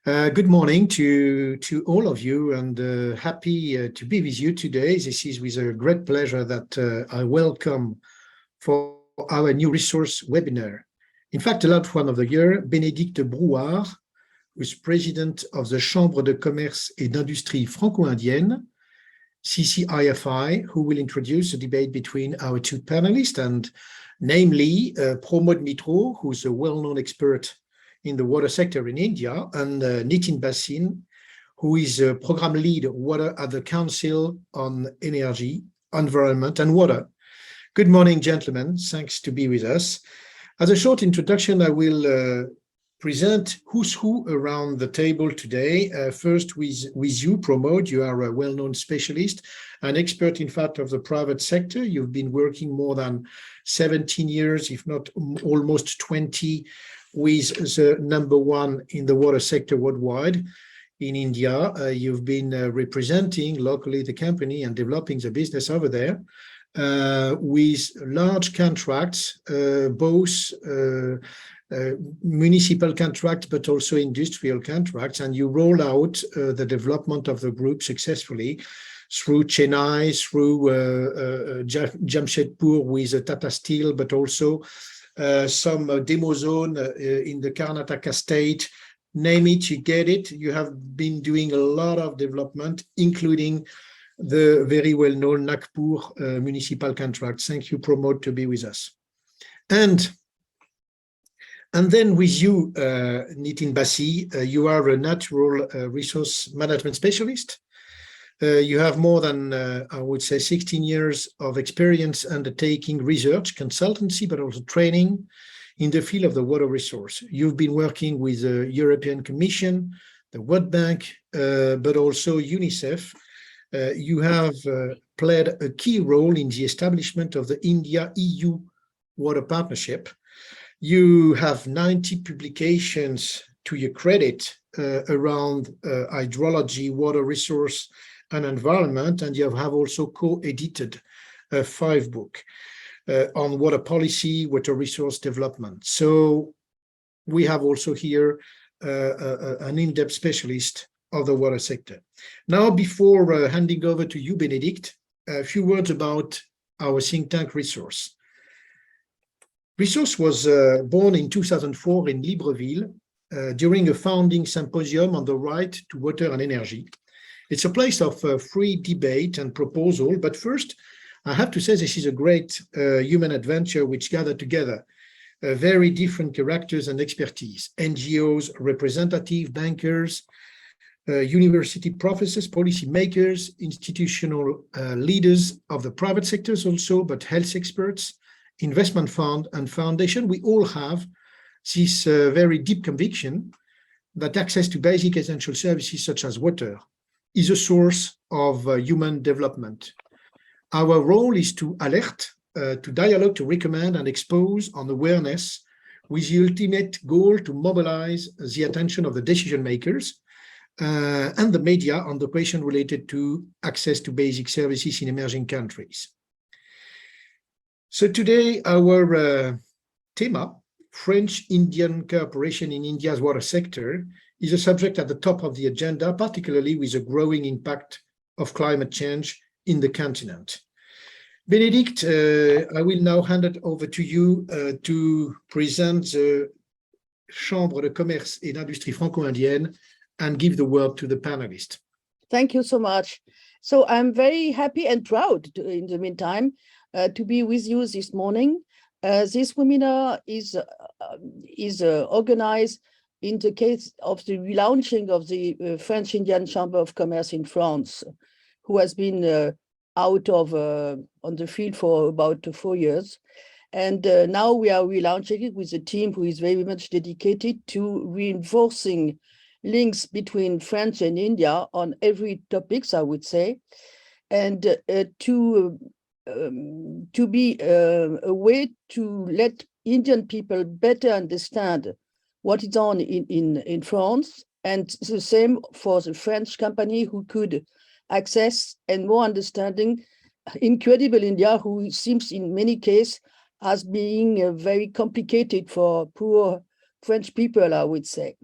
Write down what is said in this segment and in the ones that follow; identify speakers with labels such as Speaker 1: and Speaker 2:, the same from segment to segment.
Speaker 1: Good morning to all of you, and happy to be with you today. This is with a great pleasure that I welcome for our new resource webinar. In fact, the last one of the year, Bénédicte Brouard, who is president of the Chambre de Commerce et d'Industrie Franco Indienne, CCIFI, who will introduce a debate between our two panelists, and namely Mitroo, who's a well-known expert in the water sector in India, and Nitin Bassi, who is a program lead water at the Council on Energy, Environment and Water. Good morning, gentlemen. Thanks to be with us. As a short introduction, I will present who's who around the table today. First with you, Pramod. You are a well-known specialist, an expert, in fact, of the private sector. You've been working more than 17 years, if not almost 20, with the number one in the water sector worldwide. In India, you've been representing locally the company and developing the business over there with large contracts, both municipal contracts, but also industrial contracts. And you roll out the development of the group successfully through Chennai, through Jamshedpur with Tata Steel, but also some demo zone in the Karnataka state. Name it, you get it. You have been doing a lot of development, including the very well-known Nagpur municipal contract. Thank you, Pramod, to be with us. And then with you, Nitin Bassi, you are a natural resource management specialist. You have more than, I would say, 16 years of experience undertaking research, consultancy, but also training in the field of the water resource. You've been working with the European Commission, the World Bank, but also UNICEF. You have played a key role in the establishment of the India-EU Water Partnership. You have 90 publications to your credit around hydrology, water resource, and environment, and you have also co-edited 5 books on water policy, water resource development. So we have also here an in-depth specialist of the water sector. Now, before handing over to you, Bénédicte, a few words about our think tank Resource. Resource was born in 2004 in Libreville during a founding symposium on the right to water and energy. It's a place of free debate and proposal, but first, I have to say this is a great human adventure which gathered together very different characters and expertise: NGOs, representative bankers, university professors, policy makers, institutional leaders of the private sectors also, but health experts, investment fund and foundation. We all have this very deep conviction that access to basic essential services such as water is a source of human development. Our role is to alert, to dialogue, to recommend and expose on awareness, with the ultimate goal to mobilize the attention of the decision makers and the media on the question related to access to basic services in emerging countries. So today, our theme, French-Indian cooperation in India's water sector, is a subject at the top of the agenda, particularly with the growing impact of climate change in the continent. Bénédicte, I will now hand it over to you to present the Chambre de Commerce et d'Industrie Franco Indienne and give the word to the panelists.
Speaker 2: Thank you so much. So I'm very happy and proud in the meantime to be with you this morning. This webinar is organized in the case of the relaunching of the French-Indian Chamber of Commerce in France, who has been out of on the field for about 4 years. And now we are relaunching it with a team who is very much dedicated to reinforcing links between France and India on every topics, I would say, and to be a way to let Indian people better understand what is on in France, and the same for the French company who could access and more understanding incredible India, who seems in many cases as being very complicated for poor French people, I would say.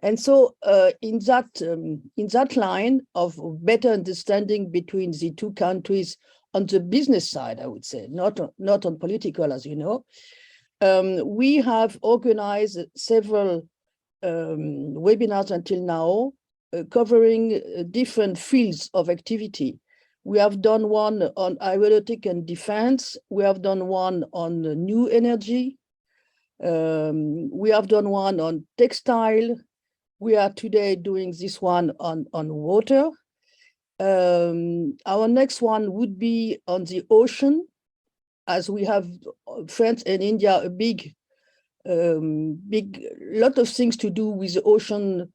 Speaker 2: And so in that line of better understanding between the two countries on the business side, I would say, not on political, as you know, we have organized several webinars until now covering different fields of activity. We have done one on aeronautic and defense. We have done one on new energy. We have done one on textile. We are today doing this one on water. Our next one would be on the ocean, as we have France and India a big lot of things to do with the ocean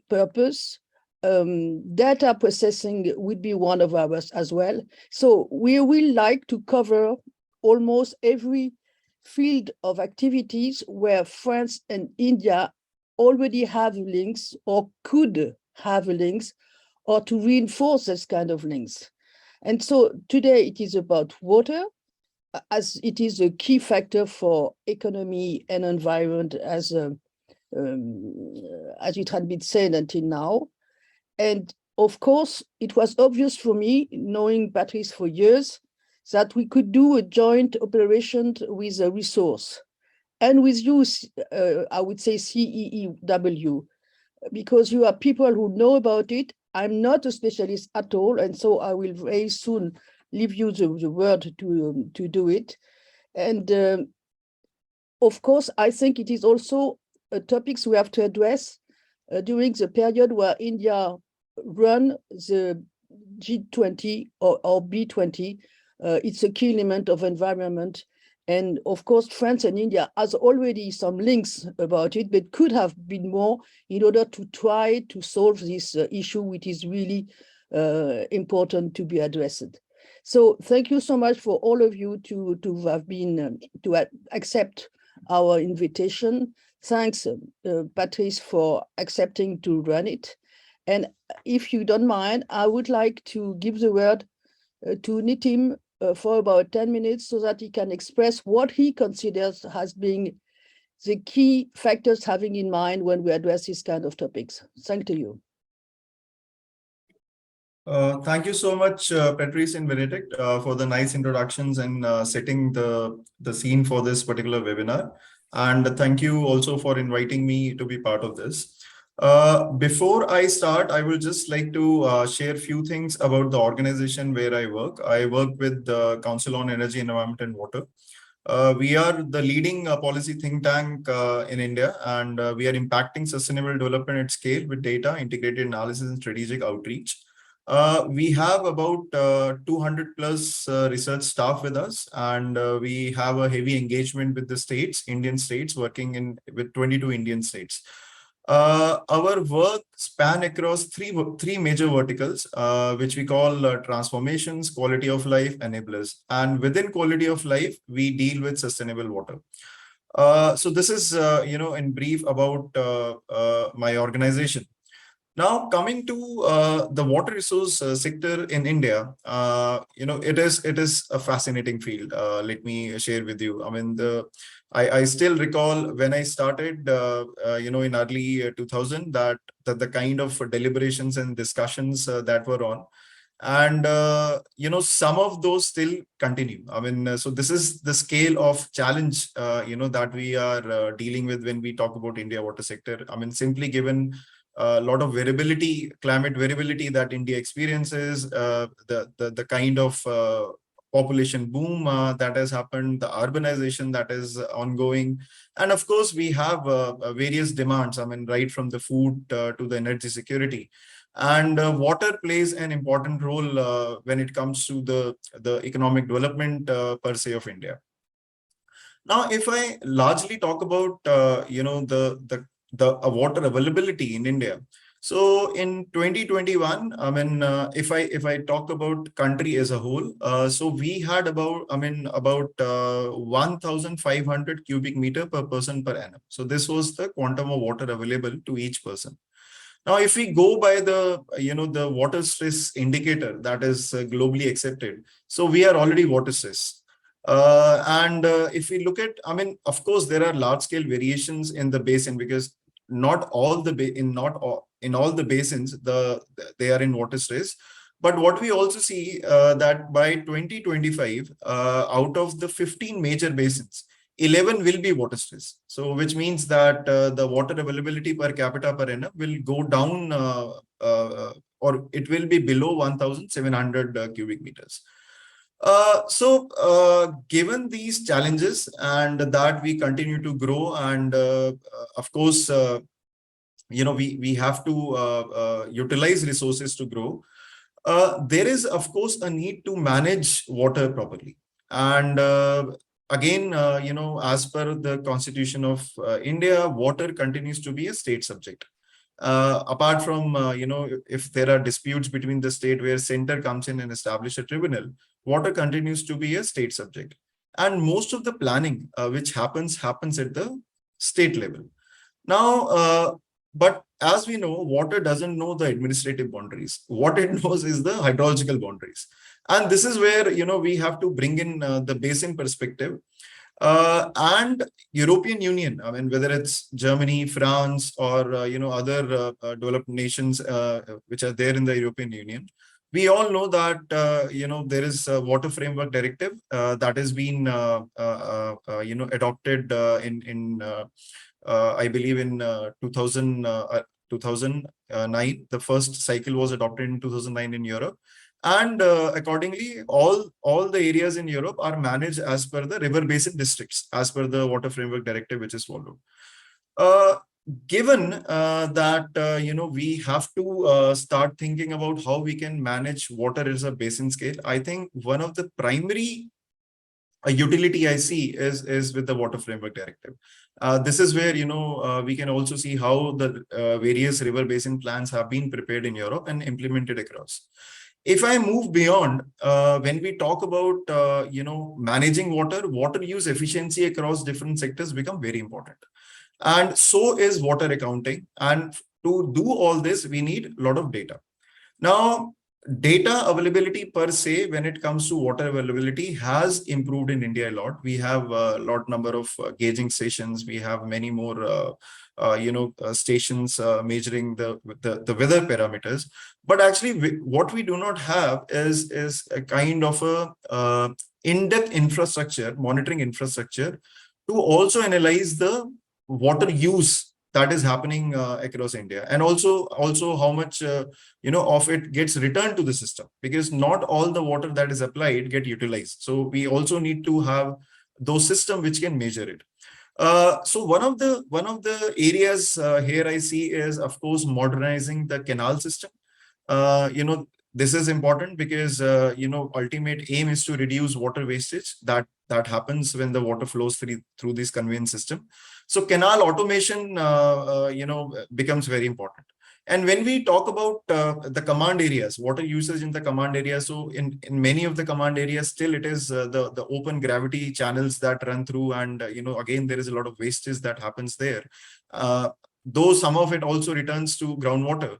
Speaker 2: purpose. Data processing would be one of ours as well. So we will like to cover almost every field of activities where France and India already have links or could have links, or to reinforce this kind of links. And so today it is about water, as it is a key factor for economy and environment, as it had been said until now. And of course, it was obvious for me, knowing Patrice for years, that we could do a joint operation with a resource. And with you, I would say CEEW, because you are people who know about it. I'm not a specialist at all, and so I will very soon leave you the word to do it. And of course, I think it is also topics we have to address during the period where India run the G20 or B20. It's a key element of environment. And of course, France and India has already some links about it, but could have been more in order to try to solve this issue, which is really important to be addressed. So thank you so much for all of you to have been, to accept our invitation. Thanks, Patrice, for accepting to run it. And if you don't mind, I would like to give the word to Nitin for about 10 minutes so that he can express what he considers as being the key factors having in mind when we address these kind of topics. Thank you.
Speaker 3: Thank you so much, Patrice and Bénédicte, for the nice introductions and setting the scene for this particular webinar. And thank you also for inviting me to be part of this. Before I start, I will just like to share a few things about the organization where I work. I work with the Council on Energy, Environment and Water. We are the leading policy think tank in India, and we are impacting sustainable development at scale with data, integrated analysis and strategic outreach. We have about 200 plus research staff with us, and we have a heavy engagement with the states, Indian states, working with 22 Indian states. Our work span across three major verticals, which we call transformations, quality of life, enablers. And within quality of life, we deal with sustainable water. So this is, in brief about my organization. Now, coming to the water resource sector in India, it is a fascinating field. Let me share with you. I mean, I still recall when I started, in early 2000, that the kind of deliberations and discussions that were on. And, some of those still continue. I mean, so this is the scale of challenge, that we are dealing with when we talk about India water sector. I mean, simply given a lot of variability, climate variability that India experiences, the kind of population boom that has happened, the urbanization that is ongoing. And of course, we have various demands, I mean, right from the food to the energy security. And water plays an important role when it comes to the economic development per se of India. Now, if I largely talk about, the water availability in India. So in 2021, I mean, if I talk about country as a whole, so we had about 1,500 cubic meter per person per annum. So this was the quantum of water available to each person. Now, if we go by the water stress indicator that is globally accepted, so we are already water stress. And if we look at, I mean, of course, there are large scale variations in the basin, because not all the basins they are in water stress. But what we also see that by 2025, out of the 15 major basins, 11 will be water stress. So which means that the water availability per capita per annum will go down or it will be below 1,700 cubic meters. Given these challenges and that we continue to grow, and of course, we have to utilize resources to grow. There is, of course, a need to manage water properly. And again, as per the Constitution of India, water continues to be a state subject. Apart from, if there are disputes between the state where center comes in and establish a tribunal, water continues to be a state subject. And most of the planning which happens at the state level. Now, but as we know, water doesn't know the administrative boundaries. What it knows is the hydrological boundaries. And this is where, we have to bring in the basin perspective. And European Union, I mean, whether it's Germany, France, or, other developed nations which are there in the European Union, we all know that, there is a water framework directive that has been, adopted I believe in 2009. The first cycle was adopted in 2009 in Europe. And accordingly, all the areas in Europe are managed as per the river basin districts, as per the water framework directive, which is followed. Given that, we have to start thinking about how we can manage water as a basin scale, I think one of the primary utility I see is with the water framework directive. This is where, we can also see how the various river basin plans have been prepared in Europe and implemented across. If I move beyond, when we talk about, managing water use efficiency across different sectors become very important. And so is water accounting. And to do all this, we need a lot of data. Now, data availability per se, when it comes to water availability, has improved in India a lot. We have a lot number of gauging stations. We have many more, stations measuring the weather parameters. But actually, what we do not have is a kind of a in-depth infrastructure, monitoring infrastructure, to also analyze the water use that is happening across India, and also how much of it gets returned to the system, because not all the water that is applied get utilized. So we also need to have those systems which can measure it. So one of the areas here I see is, of course, modernizing the canal system. This is important because ultimate aim is to reduce water wastage that happens when the water flows through this conveyance system. So canal automation, becomes very important. And when we talk about the command areas, water usage in the command area, so in many of the command areas, still it is the open gravity channels that run through, and again there is a lot of wastage that happens there. Though some of it also returns to groundwater.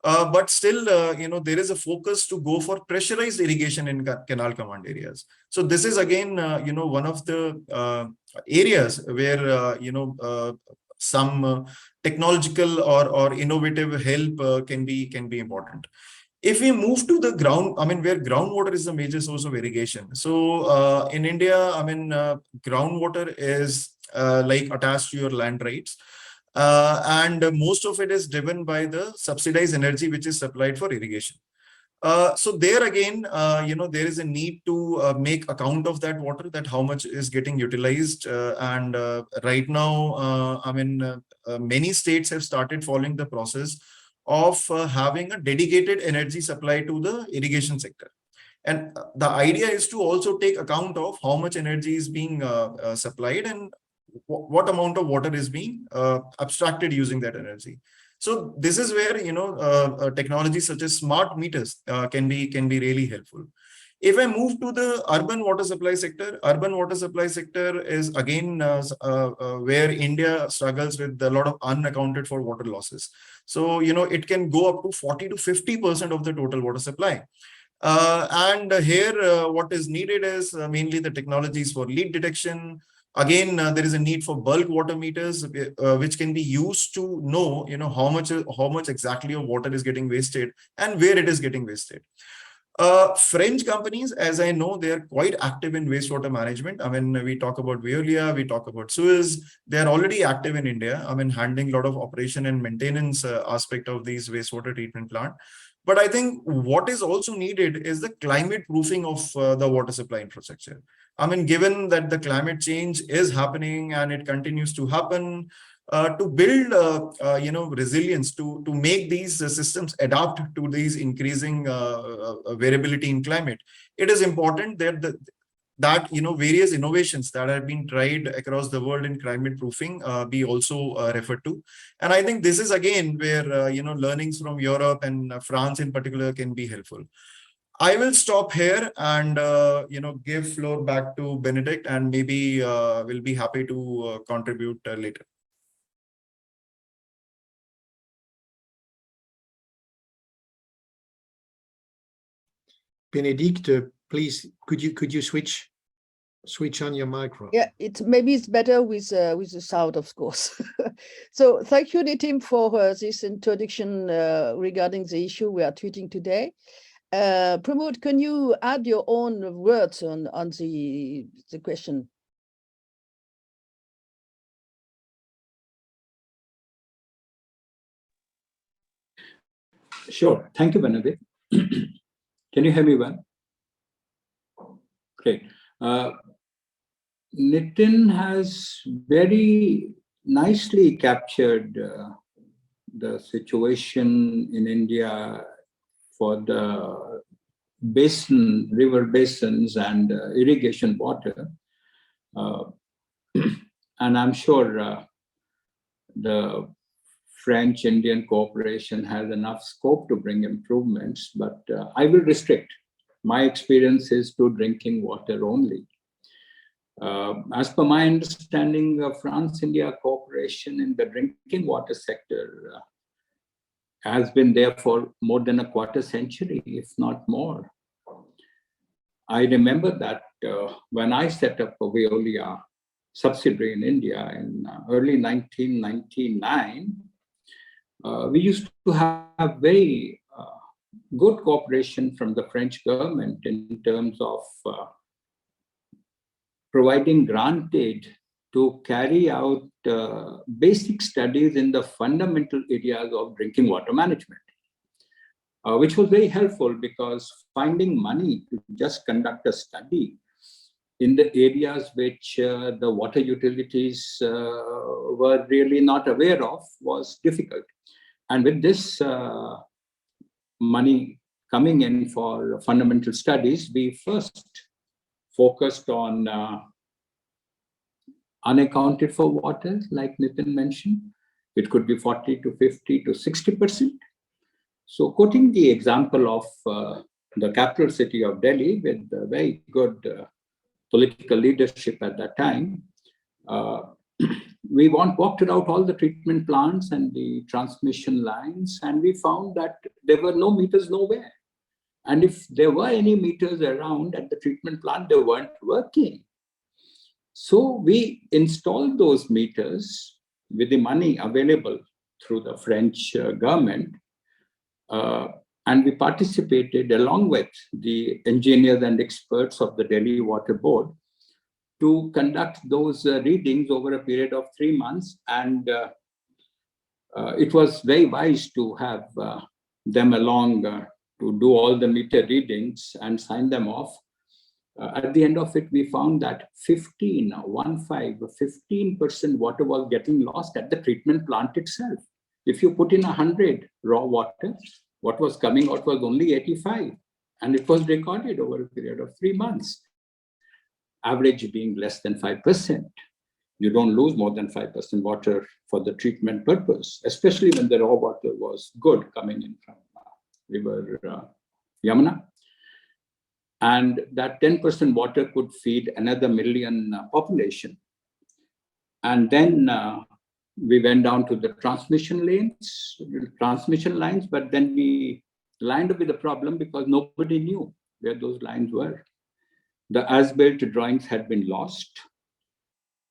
Speaker 3: But still, there is a focus to go for pressurized irrigation in canal command areas. So this is again, one of the areas where, some technological or innovative help can be important. If we move to the ground, I mean, where groundwater is the major source of irrigation. So in India, I mean, groundwater is like attached to your land rights. And most of it is driven by the subsidized energy which is supplied for irrigation. So there again, there is a need to make account of that water, that how much is getting utilized. And right now, I mean, many states have started following the process of having a dedicated energy supply to the irrigation sector. And the idea is to also take account of how much energy is being supplied and what amount of water is being abstracted using that energy. So this is where, technologies such as smart meters can be really helpful. If I move to the urban water supply sector is again where India struggles with a lot of unaccounted for water losses. So, it can go up to 40 to 50% of the total water supply. And here what is needed is mainly the technologies for leak detection, Again, there is a need for bulk water meters, which can be used to know, how much exactly of water is getting wasted and where it is getting wasted. French companies, as I know, they are quite active in wastewater management. I mean, we talk about Veolia, we talk about Suez. They are already active in India. I mean, handling a lot of operation and maintenance aspect of these wastewater treatment plant. But I think what is also needed is the climate proofing of the water supply infrastructure. I mean, given that the climate change is happening and it continues to happen, to build, resilience, to make these systems adapt to these increasing variability in climate, it is important that various innovations that have been tried across the world in climate proofing be also referred to. And I think this is again where learnings from Europe and France in particular can be helpful. I will stop here and give floor back to Bénédicte, and maybe we'll be happy to contribute later.
Speaker 1: Bénédicte, please, could you switch on your micro?
Speaker 2: Yeah, maybe it's better with the sound, of course. So thank you, Nitin, for this introduction regarding the issue we are treating today. Pramod, can you add your own words on the question?
Speaker 4: Sure. Thank you, Bénédicte. Can you hear me well? Great. Nitin has very nicely captured the situation in India for the river basins and irrigation water. And I'm sure the French-Indian cooperation has enough scope to bring improvements, but I will restrict my experiences to drinking water only. As per my understanding, France-India cooperation in the drinking water sector has been there for more than a quarter century, if not more. I remember that when I set up a Veolia subsidiary in India in early 1999, we used to have very good cooperation from the French government in terms of providing grant aid to carry out basic studies in the fundamental areas of drinking water management, which was very helpful because finding money to just conduct a study in the areas which the water utilities were really not aware of was difficult. And with this money coming in for fundamental studies, we first focused on unaccounted for water, like Nitin mentioned. It could be 40 to 50 to 60%. So quoting the example of the capital city of Delhi with very good political leadership at that time, we walked out all the treatment plants and the transmission lines, and we found that there were no meters nowhere. And if there were any meters around at the treatment plant, they weren't working. So we installed those meters with the money available through the French government, and we participated along with the engineers and experts of the Delhi Water Board to conduct those readings over a period of 3 months. And it was very wise to have them along to do all the meter readings and sign them off. At the end of it, we found that 15% water was getting lost at the treatment plant itself. If you put in 100 raw water, what was coming out was only 85, and it was recorded over a period of 3 months. Average being less than 5%. You don't lose more than 5% water for the treatment purpose, especially when the raw water was good coming in from river Yamuna. And that 10% water could feed another million population. And then we went down to the transmission lines, but then we lined up with the problem because nobody knew where those lines were. The as-built drawings had been lost.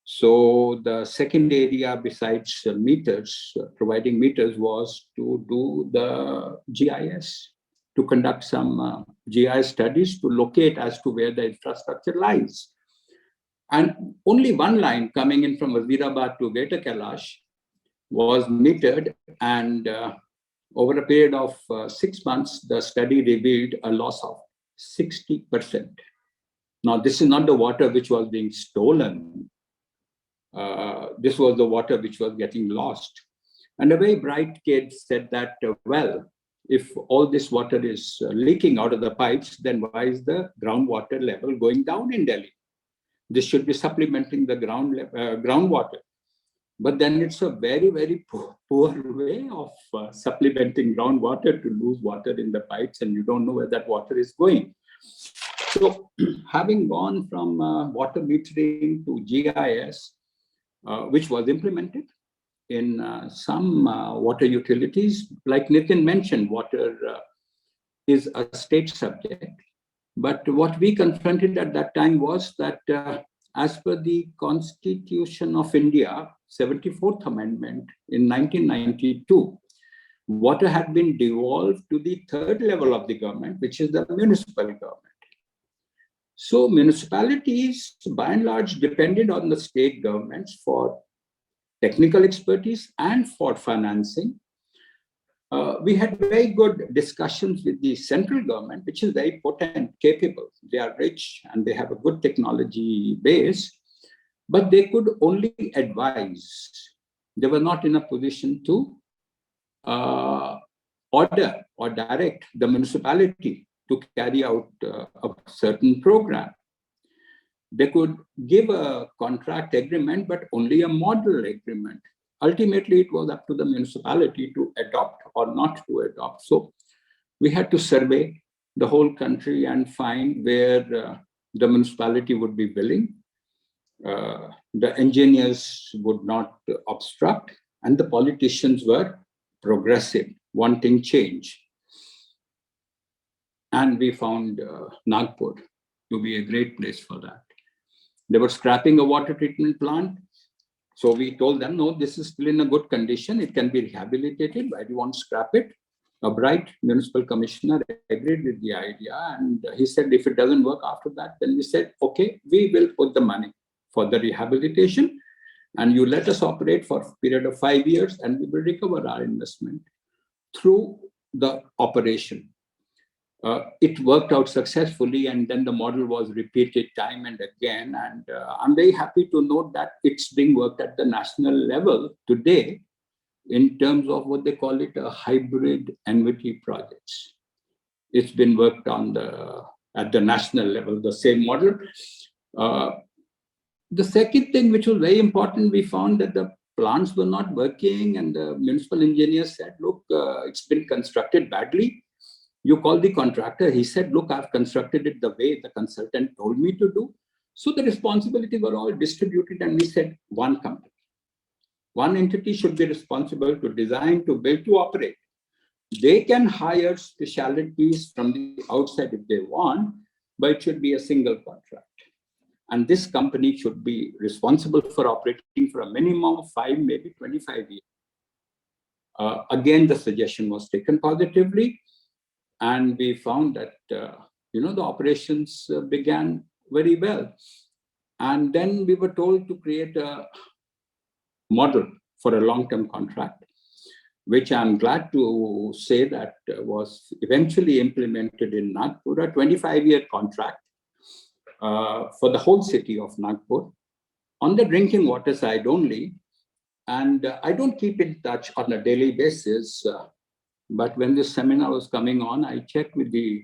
Speaker 4: So the second area besides meters, providing meters, was to do the GIS, to conduct some GIS studies to locate as to where the infrastructure lies. And only one line coming in from Wazirabad to Greater Kailash was metered, and over a period of 6 months, the study revealed a loss of 60%. Now, this is not the water which was being stolen. This was the water which was getting lost. And a very bright kid said that, well, if all this water is leaking out of the pipes, then why is the groundwater level going down in Delhi? This should be supplementing the groundwater. But then it's a very, very poor way of supplementing groundwater to lose water in the pipes, and you don't know where that water is going. So having gone from water metering to GIS, which was implemented in some water utilities, like Nitin mentioned, water is a state subject. But what we confronted at that time was that as per the Constitution of India, 74th Amendment in 1992, water had been devolved to the third level of the government, which is the municipal government. So municipalities, by and large, depended on the state governments for technical expertise and for financing. We had very good discussions with the central government, which is very potent, capable. They are rich and they have a good technology base, but they could only advise. They were not in a position to order or direct the municipality to carry out a certain program. They could give a contract agreement, but only a model agreement. Ultimately, it was up to the municipality to adopt or not to adopt. So we had to survey the whole country and find where the municipality would be willing, the engineers would not obstruct, and the politicians were progressive, wanting change. And we found Nagpur to be a great place for that. They were scrapping a water treatment plant. So we told them, no, this is still in a good condition. It can be rehabilitated. Why do you want to scrap it? A bright municipal commissioner agreed with the idea. And he said, if it doesn't work after that, then we said, okay, we will put the money for the rehabilitation. And you let us operate for a period of 5 years, and we will recover our investment through the operation. It worked out successfully, and then the model was repeated time and again. And I'm very happy to note that it's being worked at the national level today in terms of what they call it a hybrid annuity projects. It's been worked on at the national level, the same model. The second thing, which was very important, we found that the plants were not working, and the municipal engineer said, look, it's been constructed badly. You call the contractor. He said, look, I've constructed it the way the consultant told me to do. So the responsibilities were all distributed, and we said one company. One entity should be responsible to design, to build, to operate. They can hire specialities from the outside if they want, but it should be a single contract. And this company should be responsible for operating for a minimum of 5, maybe 25 years. Again, the suggestion was taken positively. And we found that, the operations began very well. And then we were told to create a model for a long-term contract, which I'm glad to say that was eventually implemented in Nagpur, a 25-year contract for the whole city of Nagpur on the drinking water side only. And I don't keep in touch on a daily basis, but when this seminar was coming on, I checked with the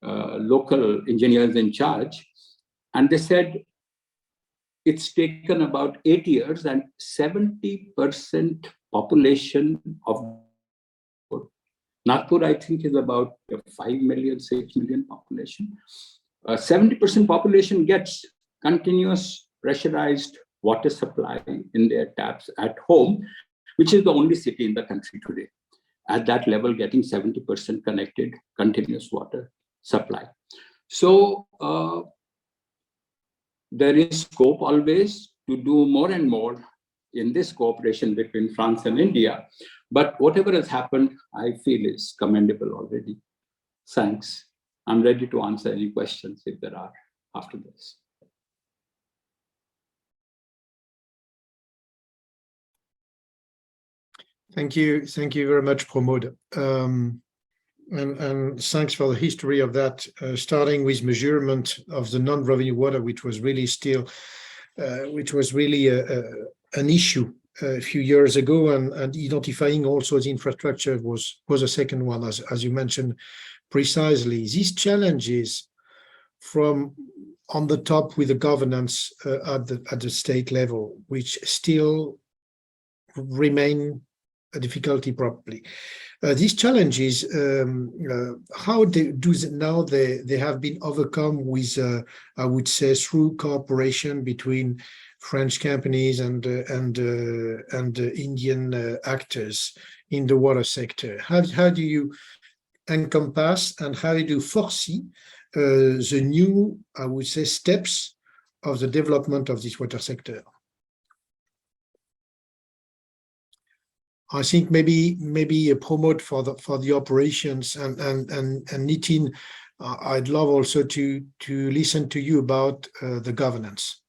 Speaker 4: local engineers in charge, and they said it's taken about 8 years, and 70% population of Nagpur, I think, is about 5 million, 6 million population. 70% population gets continuous pressurized water supply in their taps at home, which is the only city in the country today at that level, getting 70% connected continuous water supply. So there is scope always to do more and more in this cooperation between France and India. But whatever has happened, I feel is commendable already. Thanks. I'm ready to answer any questions if there are after this.
Speaker 1: Thank you very much, Pramod. And thanks for the history of that, starting with measurement of the non-revenue water, which was really an issue a few years ago, and identifying also the infrastructure was a second one, as you mentioned precisely. These challenges from on the top with the governance at the state level, which still remain a difficulty probably. These challenges, how now they have been overcome with, I would say, through cooperation between French companies and Indian actors in the water sector. How do you encompass and how do you foresee the new, I would say, steps of the development of this water sector? I think maybe a promote for the operations and Nitin, I'd love also to listen to you about the governance.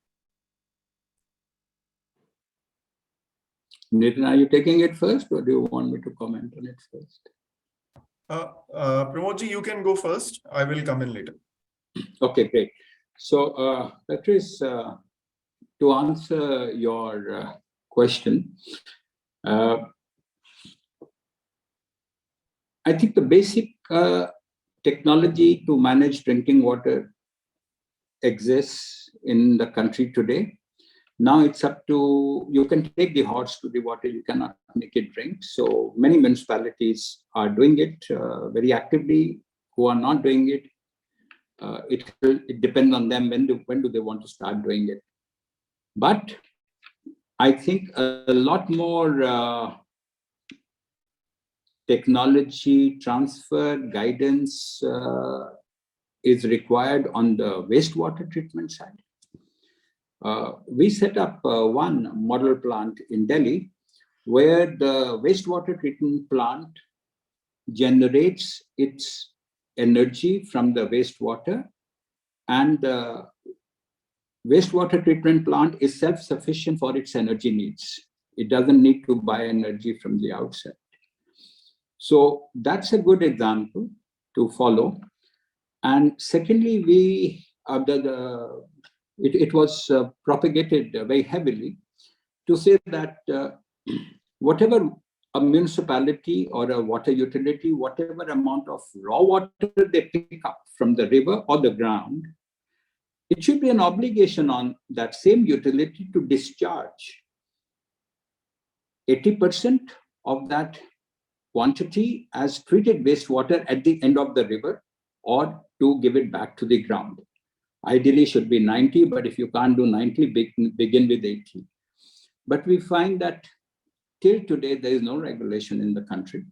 Speaker 4: Nitin, are you taking it first, or do you want me to comment on it first?
Speaker 3: Pramodji, you can go first. I will come in later.
Speaker 4: Okay, great. So, Patrice, to answer your question, I think the basic technology to manage drinking water exists in the country today. Now it's up to, you can take the horse to the water, you cannot make it drink. So many municipalities are doing it very actively. Who are not doing it, it depends on them when do they want to start doing it. But I think a lot more technology transfer guidance is required on the wastewater treatment side. We set up one model plant in Delhi where the wastewater treatment plant generates its energy from the wastewater, and the wastewater treatment plant is self-sufficient for its energy needs. It doesn't need to buy energy from the outside. So that's a good example to follow. And secondly, it was propagated very heavily to say that whatever a municipality or a water utility, whatever amount of raw water they pick up from the river or the ground, it should be an obligation on that same utility to discharge 80% of that quantity as treated wastewater at the end of the river, or to give it back to the ground. Ideally should be 90, but if you can't do 90, begin with 80. But we find that till today, there is no regulation in the country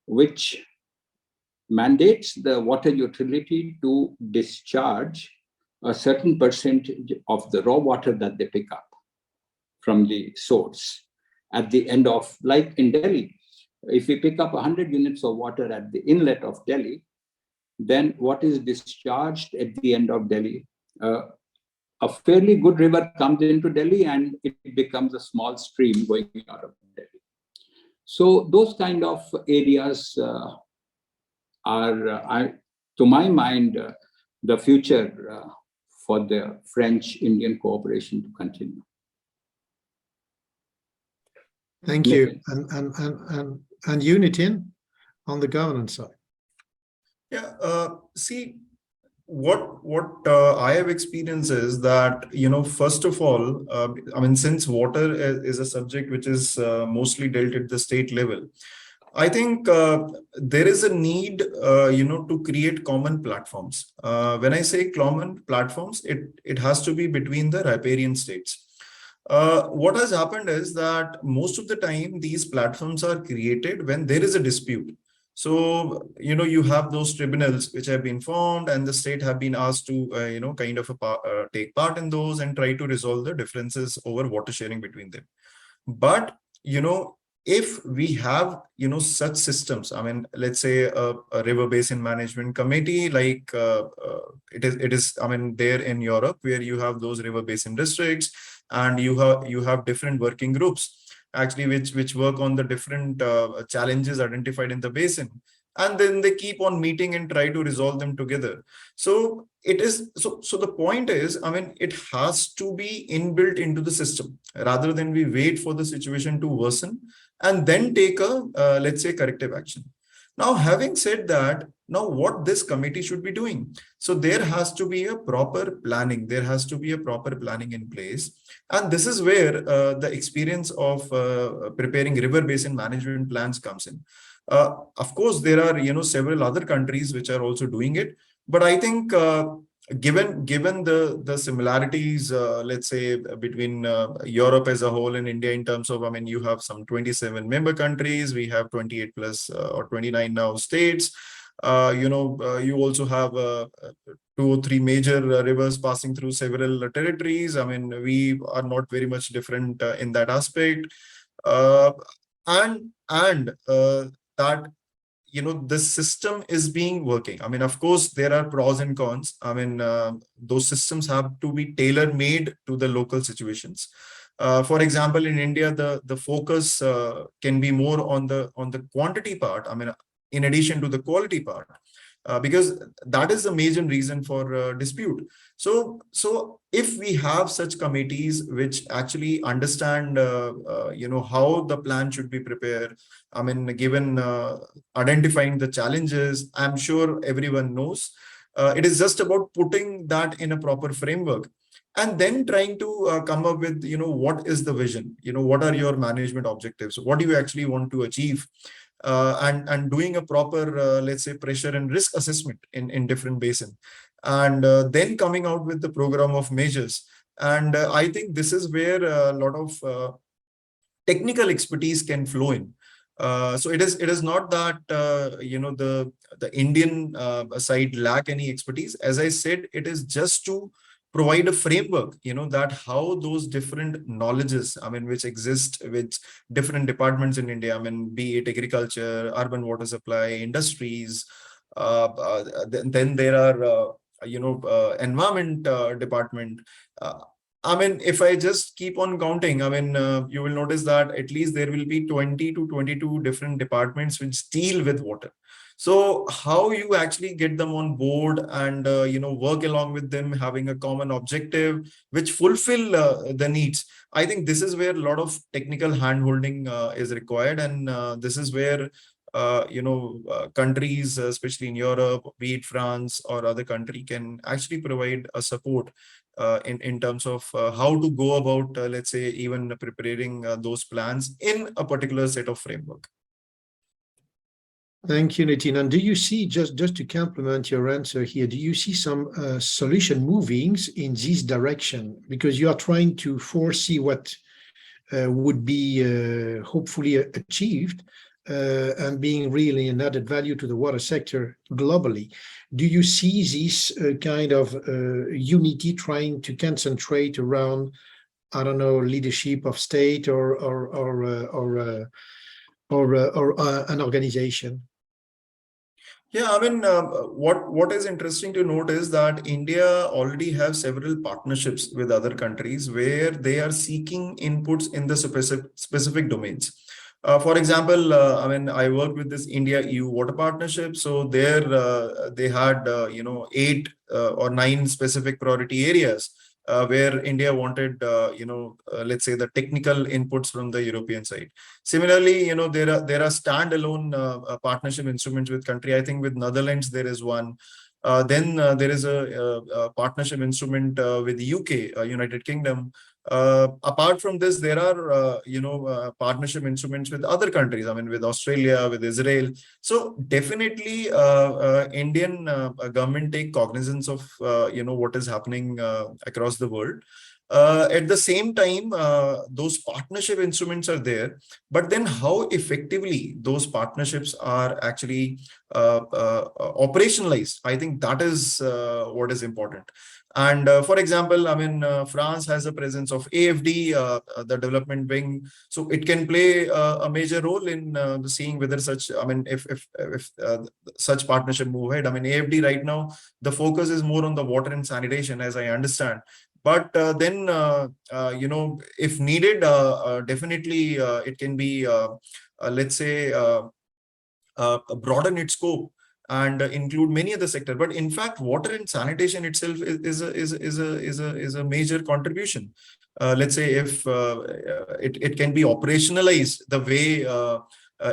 Speaker 4: which mandates the water utility to discharge a certain percentage of the raw water that they pick up from the source at the end of, like in Delhi, if we pick up 100 units of water at the inlet of Delhi, then what is discharged at the end of Delhi? A fairly good river comes into Delhi and it becomes a small stream going out of Delhi. So those kind of areas are, to my mind, the future for the French-Indian cooperation to continue.
Speaker 1: Thank you. And you, Nitin, on the governance side.
Speaker 3: Yeah, see, what I have experienced is that, first of all, I mean, since water is a subject which is mostly dealt at the state level, I think there is a need, to create common platforms. When I say common platforms, it has to be between the riparian states. What has happened is that most of the time these platforms are created when there is a dispute. So, you have those tribunals which have been formed, and the state have been asked to, kind of take part in those and try to resolve the differences over water sharing between them. But, if we have, such systems, I mean, let's say a river basin management committee, like it is, I mean, there in Europe, where you have those river basin districts, and you have different working groups actually which work on the different challenges identified in the basin, and then they keep on meeting and try to resolve them together. So it is so the point is, I mean, it has to be inbuilt into the system rather than we wait for the situation to worsen and then take a let's say corrective action. Now, having said that, now what this committee should be doing? So there has to be a proper planning. There has to be a proper planning in place. And this is where the experience of preparing river basin management plans comes in. Of course, there are, several other countries which are also doing it. But I think given the similarities, let's say between Europe as a whole and India in terms of, I mean, you have some 27 member countries, we have 28 plus or 29 now states. You also have 2 or 3 major rivers passing through several territories. I mean, we are not very much different in that aspect. And that this system is being working. I mean, of course, there are pros and cons. I mean, those systems have to be tailor-made to the local situations. For example, in India, the focus can be more on the quantity part. I mean, in addition to the quality part, because that is the major reason for dispute. So if we have such committees which actually understand, how the plan should be prepared, I mean, given identifying the challenges, I'm sure everyone knows. It is just about putting that in a proper framework and then trying to come up with, what is the vision? What are your management objectives? What do you actually want to achieve? And doing a proper, let's say, pressure and risk assessment in different basins, and then coming out with the program of measures. And I think this is where a lot of technical expertise can flow in. So it is not that the Indian side lack any expertise. As I said, it is just to provide a framework, that how those different knowledges, I mean, which exist with different departments in India, I mean, be it agriculture, urban water supply, industries, then there are, environment department. I mean, if I just keep on counting, I mean, you will notice that at least there will be 20 to 22 different departments which deal with water. So how you actually get them on board and, work along with them, having a common objective, which fulfill the needs. I think this is where a lot of technical handholding is required. And this is where, countries, especially in Europe, be it France or other country, can actually provide a support in terms of how to go about, let's say, even preparing those plans in a particular set of framework.
Speaker 1: Thank you, Nitin. And do you see, just to complement your answer here, do you see some solution movings in this direction? Because you are trying to foresee what would be hopefully achieved and being really an added value to the water sector globally. Do you see this kind of unity trying to concentrate around, I don't know, leadership of state or an organization?
Speaker 3: Yeah, I mean, what is interesting to note is that India already has several partnerships with other countries where they are seeking inputs in the specific domains. For example, I mean, I worked with this India-EU water partnership. So there they had, 8 or 9 specific priority areas where India wanted, let's say, the technical inputs from the European side. Similarly, there are standalone partnership instruments with country. I think with Netherlands there is one. Then there is a partnership instrument with the UK, United Kingdom. Apart from this, there are partnership instruments with other countries. I mean, with Australia, with Israel. So definitely, Indian government take cognizance of what is happening across the world. At the same time, those partnership instruments are there, but then how effectively those partnerships are actually operationalized, I think that is what is important. And for example, I mean, France has a presence of AFD, the development wing, so it can play a major role in seeing whether such, I mean, if such partnership move ahead. I mean, AFD right now, the focus is more on the water and sanitation, as I understand. But then, you know, if needed, definitely it can be, let's say, broaden its scope and include many other sectors. But in fact, water and sanitation itself is a major contribution. Let's say if it can be operationalized the way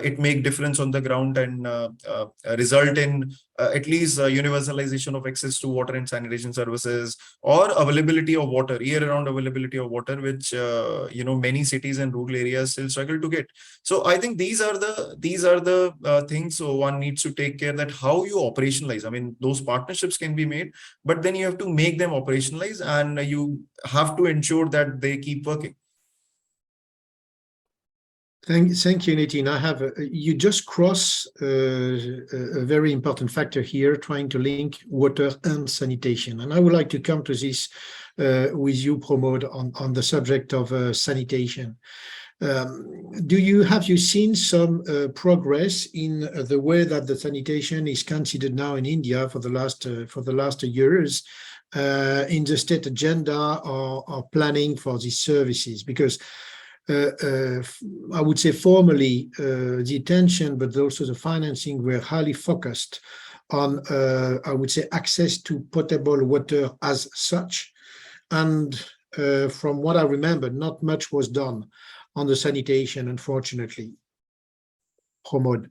Speaker 3: it make difference on the ground and result in at least universalization of access to water and sanitation services, or availability of water, year-round availability of water, which you know, many cities and rural areas still struggle to get. So I think these are the things. So one needs to take care that how you operationalize. I mean, those partnerships can be made, but then you have to make them operationalize, and you have to ensure that they keep working.
Speaker 1: Thank you, Nitin. I have you just cross a very important factor here, trying to link water and sanitation. And I would like to come to this with you, Pramod, on the subject of sanitation. Have you seen some progress in the way that the sanitation is considered now in India for the last years in the state agenda or planning for these services? Because I would say formally the attention, but also the financing were highly focused on, I would say, access to potable water as such. And from what I remember, not much was done on the sanitation, unfortunately. Pramod.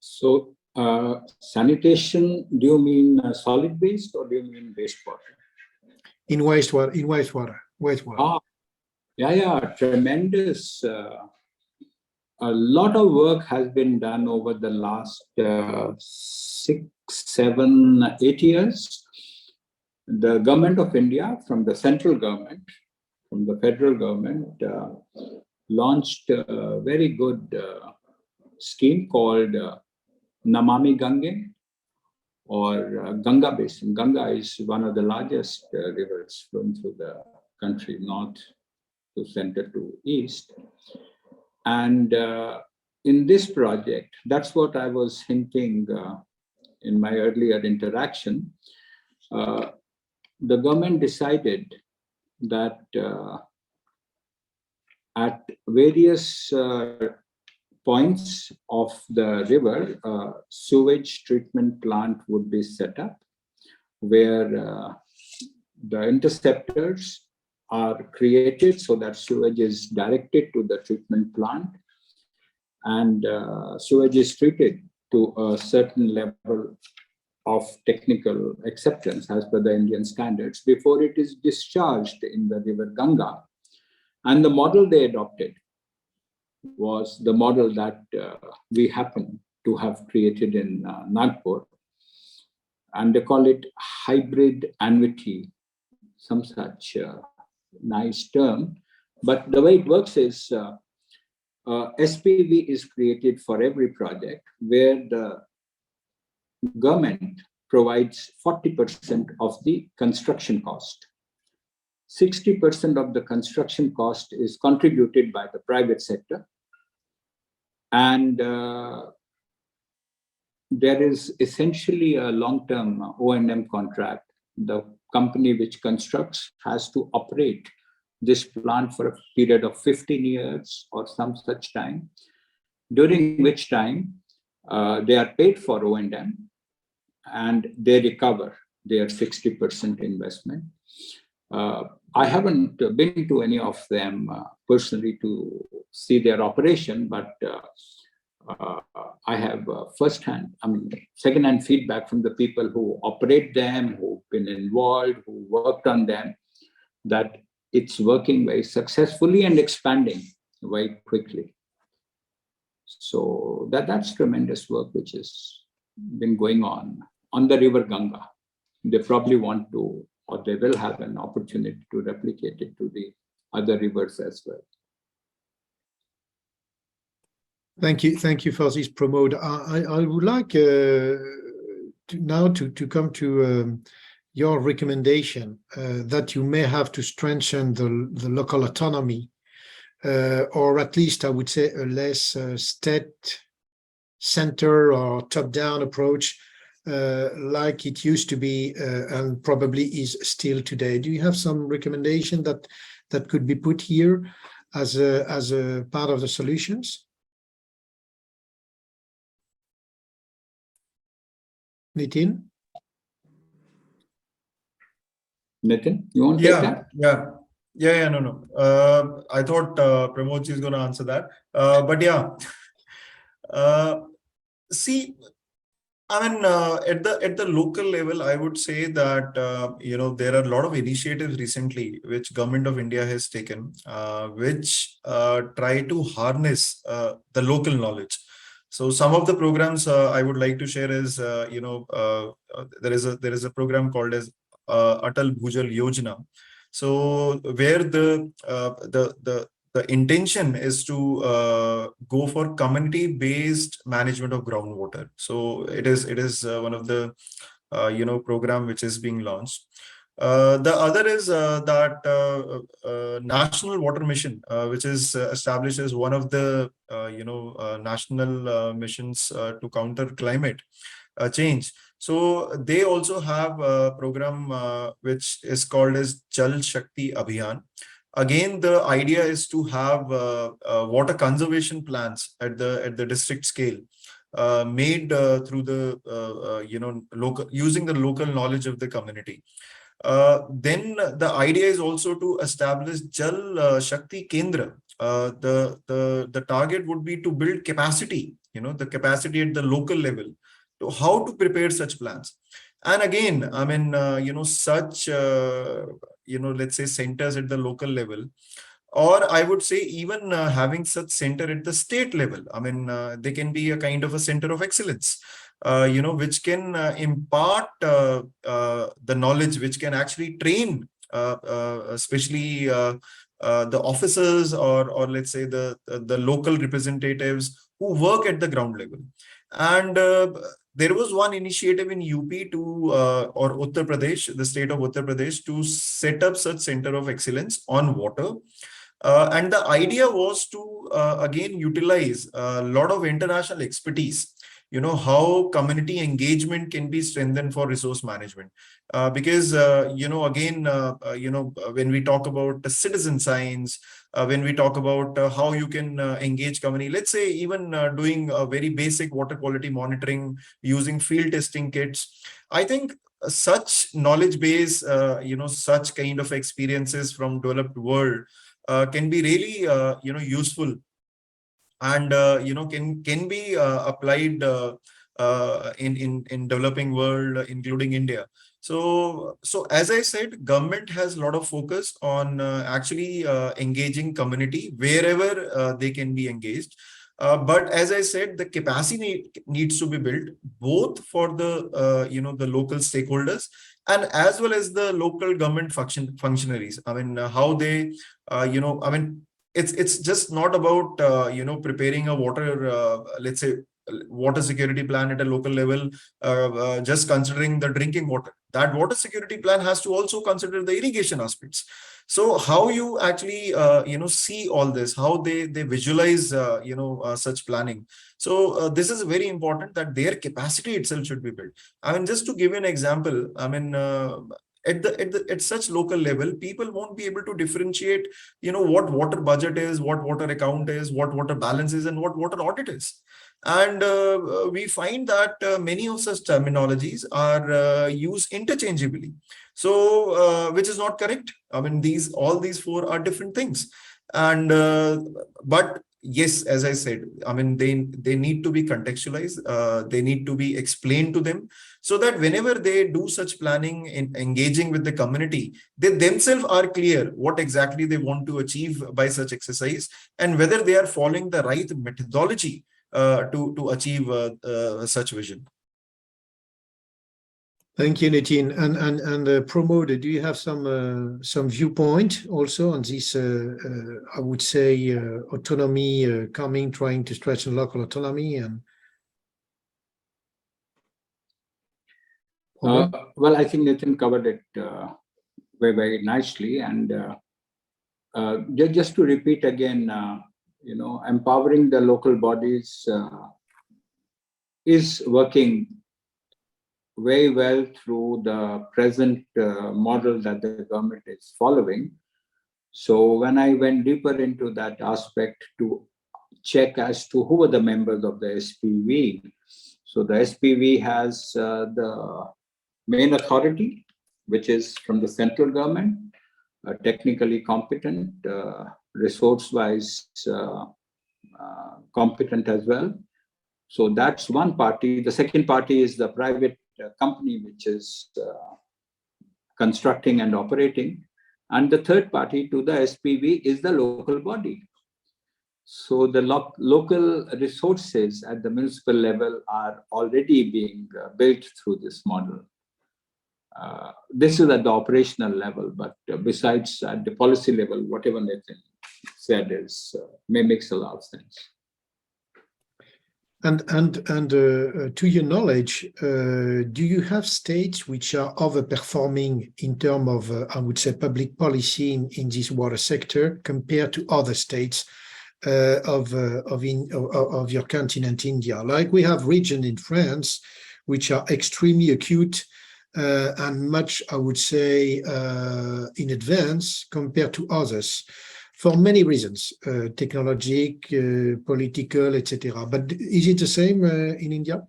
Speaker 4: So sanitation, do you mean solid waste or do you mean wastewater?
Speaker 1: In wastewater.
Speaker 4: Yeah, tremendous. A lot of work has been done over the last 6, 7, 8 years. The government of India, from the central government, from the federal government, launched a very good scheme called Namami Gange, or Ganga Basin. Ganga is one of the largest rivers flowing through the country, north to center to east. And in this project, that's what I was hinting in my earlier interaction. The government decided that at various points of the river, sewage treatment plant would be set up, where the interceptors are created so that sewage is directed to the treatment plant, and sewage is treated to a certain level of technical acceptance as per the Indian standards before it is discharged in the river Ganga. And the model they adopted was the model that we happen to have created in Nagpur, and they call it hybrid annuity, some such nice term. But the way it works is SPV is created for every project, where the government provides 40% of the construction cost. 60% of the construction cost is contributed by the private sector. And there is essentially a long-term O&M contract. The company which constructs has to operate this plant for a period of 15 years or some such time, during which time they are paid for O&M and they recover their 60% investment. I haven't been to any of them personally to see their operation, but I have second-hand feedback from the people who operate them, who've been involved, who worked on them, that it's working very successfully and expanding very quickly. So that's tremendous work which has been going on the river Ganga. They probably want to or they will have an opportunity to replicate it to the other rivers as well.
Speaker 1: Thank you for this, Pramod. I would like now to come to your recommendation that you may have to strengthen the local autonomy, or at least I would say a less state center or top-down approach like it used to be and probably is still today. Do you have some recommendation that could be put here as a part of the solutions? Nitin?
Speaker 4: Nitin, you want to take that?
Speaker 3: No. I thought Pramod is going to answer that. But yeah. See, I mean, at the local level, I would say that there are a lot of initiatives recently which Government of India has taken, which try to harness the local knowledge. So some of the programs I would like to share is there is a program called as Atal Bhujal Yojana. So where the intention is to go for community-based management of groundwater. So it is one of the program which is being launched. The other is that National Water Mission, which is established as one of the national missions to counter climate change. So they also have a program which is called as Jal Shakti Abhiyan. Again, the idea is to have water conservation plans at the district scale, made through the local, using the local knowledge of the community. Then the idea is also to establish Jal Shakti Kendra. The target would be to build capacity, the capacity at the local level to how to prepare such plans. And again, I mean, such, let's say centers at the local level, or I would say even having such center at the state level. I mean, they can be a kind of a center of excellence, which can impart the knowledge, which can actually train, especially the officers or let's say the local representatives who work at the ground level. And there was one initiative in UP or Uttar Pradesh, the state of Uttar Pradesh, to set up such center of excellence on water. And the idea was to again utilize a lot of international expertise, how community engagement can be strengthened for resource management. Because, again, when we talk about the citizen science, when we talk about how you can engage community, let's say even doing a very basic water quality monitoring using field testing kits, I think such knowledge base, such kind of experiences from developed world can be really, useful. And can be applied in developing world, including India. So as I said, government has a lot of focus on actually engaging community wherever they can be engaged. But as I said, the capacity needs to be built both for the the local stakeholders and as well as the local government functionaries. I mean, how they I mean, it's just not about preparing a water let's say water security plan at a local level, just considering the drinking water. That water security plan has to also consider the irrigation aspects. So how you actually see all this, how they visualize such planning. So this is very important, that their capacity itself should be built. I mean, just to give you an example, I mean, at such local level, people won't be able to differentiate, what water budget is, what water account is, what water balance is, and what water audit is. And we find that many of such terminologies are used interchangeably. So which is not correct. I mean, all these four are different things. And but yes, as I said, I mean, they need to be contextualized. They need to be explained to them, so that whenever they do such planning in engaging with the community, they themselves are clear what exactly they want to achieve by such exercise, and whether they are following the right methodology to achieve such vision.
Speaker 1: Thank you, Nitin. And Promoter, do you have some viewpoint also on this? I would say autonomy trying to strengthen local autonomy and.
Speaker 4: Well, I think Nitin covered it very, very nicely. And just to repeat again, empowering the local bodies is working very well through the present model that the government is following. So when I went deeper into that aspect to check as to who were the members of the SPV, so the SPV has the main authority, which is from the central government, technically competent, resource-wise competent as well. So that's one party. The second party is the private company, which is constructing and operating. And the third party to the SPV is the local body. So the local resources at the municipal level are already being built through this model. This is at the operational level, but besides at the policy level, whatever Nitin said makes a lot of sense.
Speaker 1: And to your knowledge, do you have states which are overperforming in terms of, I would say, public policy in this water sector compared to other states of your continent, India? Like we have regions in France which are extremely acute and much, I would say, in advance compared to others. For many reasons, technological, political, etc. But is it the same in India?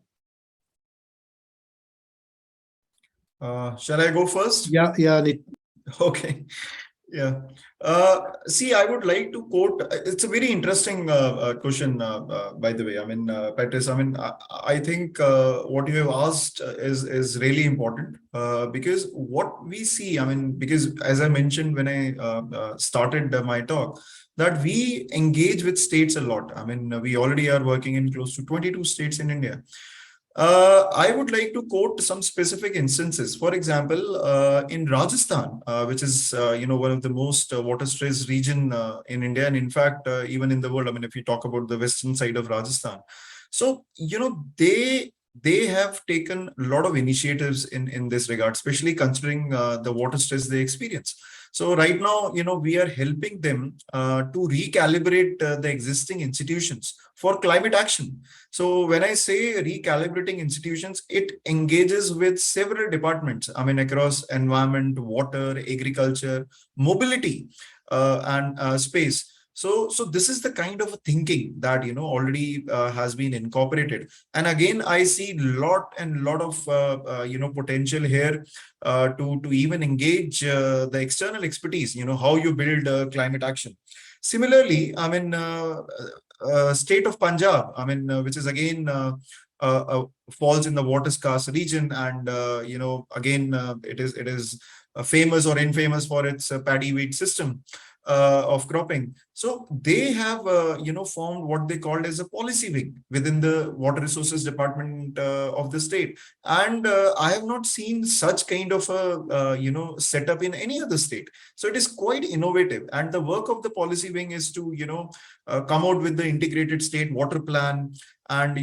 Speaker 3: Shall I go first?
Speaker 1: Yeah.
Speaker 3: Okay. Yeah. See, I would like to quote, it's a very interesting question, by the way. I mean, Patrice, I think what you have asked is really important because what we see, because as I mentioned when I started my talk, that we engage with states a lot. We already are working in close to 22 states in India. I would like to quote some specific instances. For example, in Rajasthan, which is one of the most water-stressed region in India, and in fact, even in the world. If you talk about the western side of Rajasthan, so they have taken a lot of initiatives in this regard, especially considering the water stress they experience. So right now, we are helping them to recalibrate the existing institutions for climate action. So when I say recalibrating institutions, it engages with several departments, across environment, water, agriculture, mobility, and space. So this is the kind of thinking that already has been incorporated. And again, I see lot of potential here to even engage the external expertise. How you build climate action. Similarly, state of Punjab, which is again falls in the water scarce region, and again it is famous or infamous for its paddy wheat system of cropping. So they have formed what they called as a policy wing within the water resources department of the state, and I have not seen such kind of a setup in any other state. So it is quite innovative, and the work of the policy wing is to come out with the integrated state water plan, and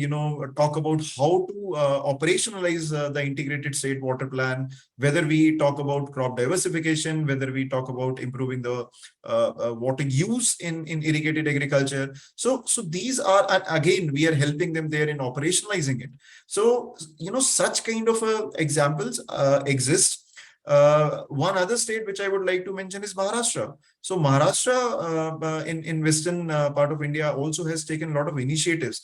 Speaker 3: talk about how to operationalize the integrated state water plan, whether we talk about crop diversification, whether we talk about improving the water use in irrigated agriculture. So these are, and again, we are helping them there in operationalizing it. So such kind of examples exist. One other state which I would like to mention is Maharashtra. So Maharashtra in western part of India also has taken a lot of initiatives.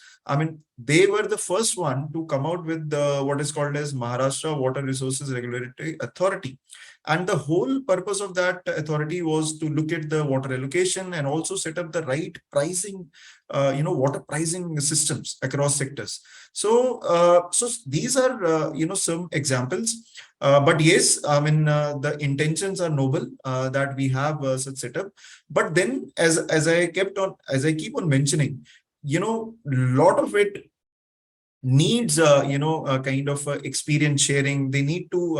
Speaker 3: They were the first one to come out with what is called as Maharashtra Water Resources Regulatory Authority. And the whole purpose of that authority was to look at the water allocation and also set up the right pricing, water pricing systems across sectors. So these are, some examples. But yes, the intentions are noble that we have such setup. But then, as I keep on mentioning, lot of it needs kind of experience sharing. They need to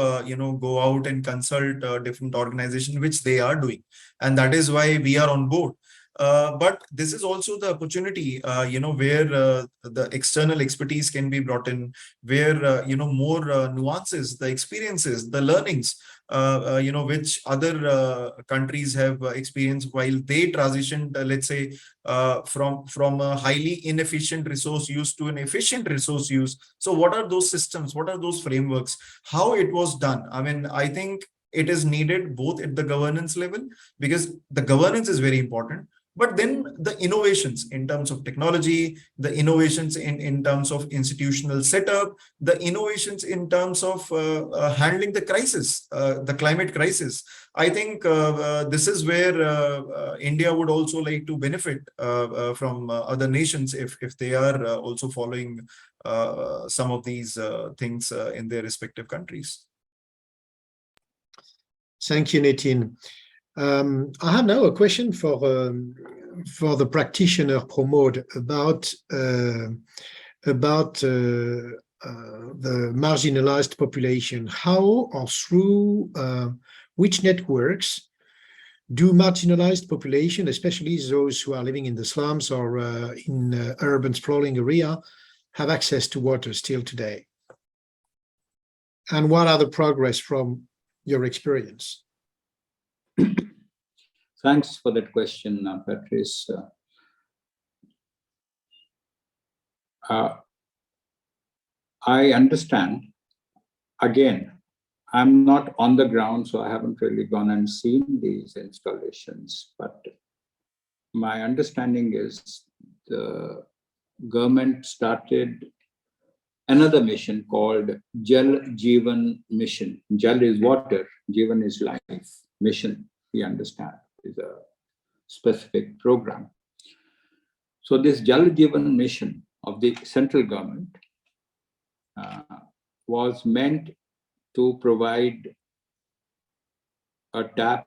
Speaker 3: go out and consult different organizations, which they are doing, and that is why we are on board. But this is also the opportunity, where the external expertise can be brought in, where more nuances, the experiences, the learnings, which other countries have experienced while they transitioned, let's say, from a highly inefficient resource use to an efficient resource use. So what are those systems? What are those frameworks? How it was done? I mean, I think it is needed both at the governance level, because the governance is very important, but then the innovations in terms of technology, the innovations in terms of institutional setup, the innovations in terms of handling the crisis, the climate crisis. I think this is where India would also like to benefit from other nations if they are also following some of these things in their respective countries.
Speaker 1: Thank you, Nitin. I have now a question for the practitioner Pramod about the marginalized population. How or through which networks do marginalized population, especially those who are living in the slums or in urban sprawling area, have access to water still today? And what are the progress from your experience?
Speaker 4: Thanks for that question, Patrice. I understand. Again, I'm not on the ground, so I haven't really gone and seen these installations. But my understanding is the government started another mission called Jal Jeevan Mission. Jal is water, Jeevan is life. Mission, we understand, is a specific program. So this Jal Jeevan Mission of the central government was meant to provide a tap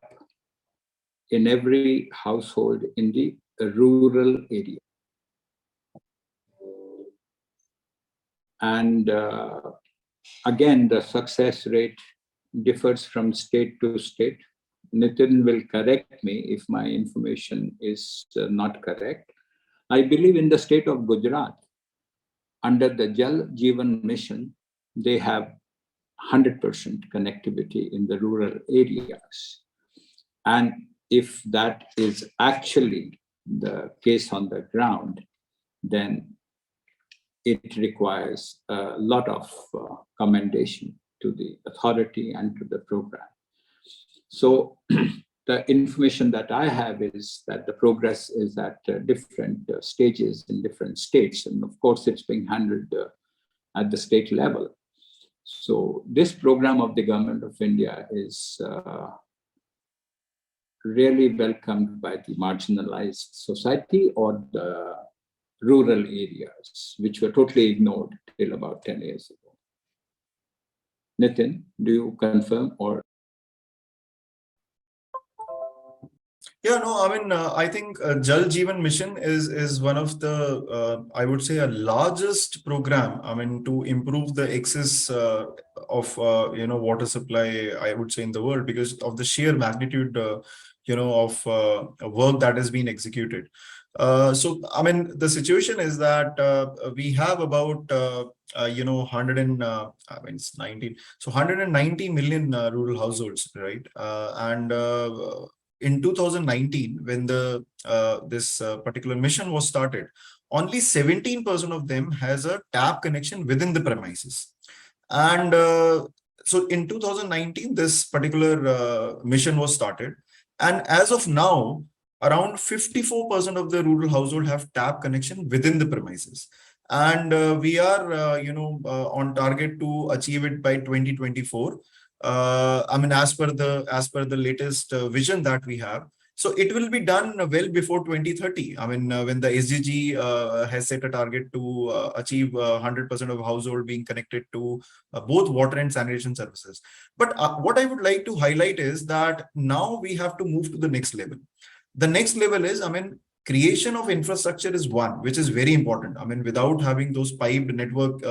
Speaker 4: in every household in the rural area. And again, the success rate differs from state to state. Nitin will correct me if my information is not correct. I believe in the state of Gujarat, under the Jal Jeevan Mission, they have 100% connectivity in the rural areas. And if that is actually the case on the ground, then it requires a lot of commendation to the authority and to the program. So the information that I have is that the progress is at different stages in different states. And of course, it's being handled at the state level. So this program of the Government of India is really welcomed by the marginalized society or the rural areas, which were totally ignored till about 10 years ago. Nitin, do you confirm or?
Speaker 3: Yeah, no, I mean, I think Jal Jeevan Mission is one of the, I would say, a largest program, I mean, to improve the access of, water supply, I would say, in the world, because of the sheer magnitude, of work that has been executed. So, I mean, the situation is that we have about, 190 million rural households, right? In 2019, when this particular mission was started, only 17% of them has a tap connection within the premises. And so in 2019, this particular mission was started. And as of now, around 54% of the rural household have tap connection within the premises. And we are, on target to achieve it by 2024. I mean, as per the latest vision that we have. So it will be done well before 2030. I mean, when the SDG has set a target to achieve 100% of household being connected to both water and sanitation services. But what I would like to highlight is that now we have to move to the next level. The next level is, I mean, creation of infrastructure is one, which is very important. I mean, without having those piped network,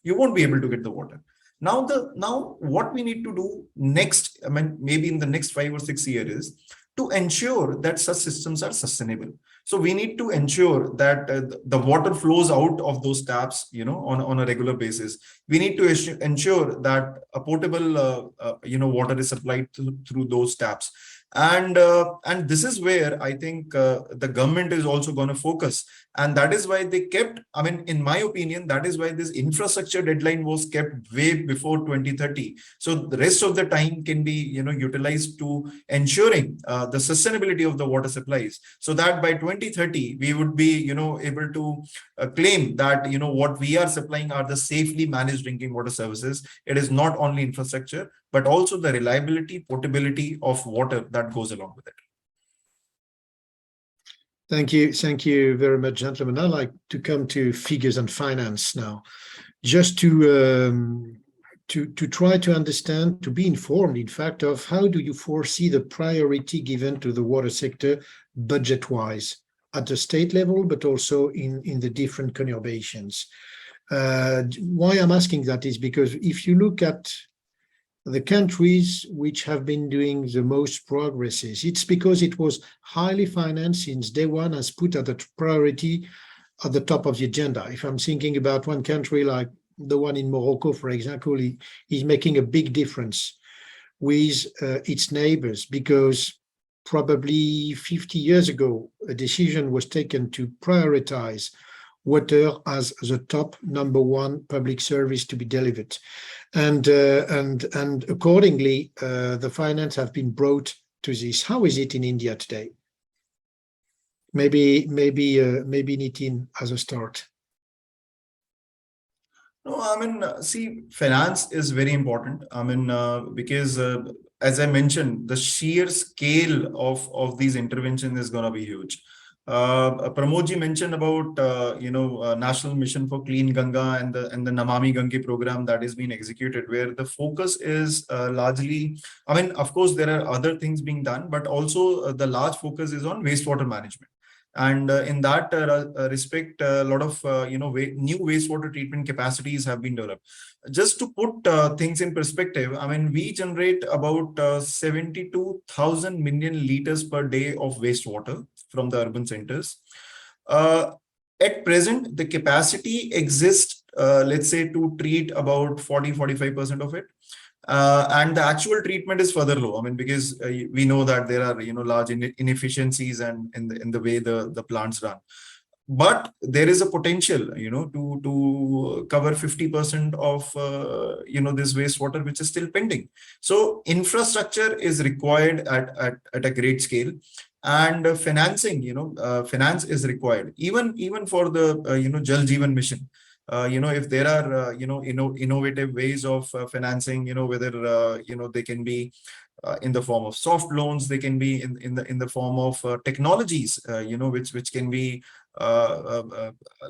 Speaker 3: you won't be able to get the water. Now, what we need to do next, I mean, maybe in the next 5 or 6 years, is to ensure that such systems are sustainable. So we need to ensure that the water flows out of those taps, on a regular basis. We need to ensure that a potable, water is supplied through those taps. And this is where I think the government is also going to focus. And that is why they kept, I mean, in my opinion, that is why this infrastructure deadline was kept way before 2030. So the rest of the time can be, utilized to ensuring the sustainability of the water supplies, so that by 2030, we would be, able to claim that, what we are supplying are the safely managed drinking water services. It is not only infrastructure, but also the reliability, portability of water that goes along with it.
Speaker 1: Thank you very much, gentlemen. I'd like to come to figures and finance now, just to try to understand, to be informed, in fact, of how do you foresee the priority given to the water sector budget-wise at the state level, but also in the different conurbations. Why I'm asking that is because if you look at the countries which have been doing the most progresses, it's because it was highly financed since day one, as put at the priority at the top of the agenda. If I'm thinking about one country like the one in Morocco, for example, is making a big difference with its neighbors, because probably 50 years ago, a decision was taken to prioritize water as the top #1 public service to be delivered. And accordingly, the finance have been brought to this. How is it in India today? Maybe Nitin as a start.
Speaker 3: No, I mean, see, finance is very important. I mean, because as I mentioned, the sheer scale of these interventions is going to be huge. Pramodji mentioned about National Mission for Clean Ganga and the Namami Gange program that is being executed, where the focus is largely, I mean, of course, there are other things being done, but also the large focus is on wastewater management. And in that respect, a lot of new wastewater treatment capacities have been developed. Just to put things in perspective, I mean, we generate about 72,000 million liters per day of wastewater from the urban centers. At present, the capacity exists, let's say, to treat about 40-45% of it. And the actual treatment is further low. I mean, because we know that there are large inefficiencies and in the way the plants run. But there is a potential, to cover 50% of this wastewater which is still pending. So infrastructure is required at a great scale, and financing, finance is required even for the Jal Jeevan mission. If there are innovative ways of financing, whether they can be in the form of soft loans, they can be in the form of technologies, which can be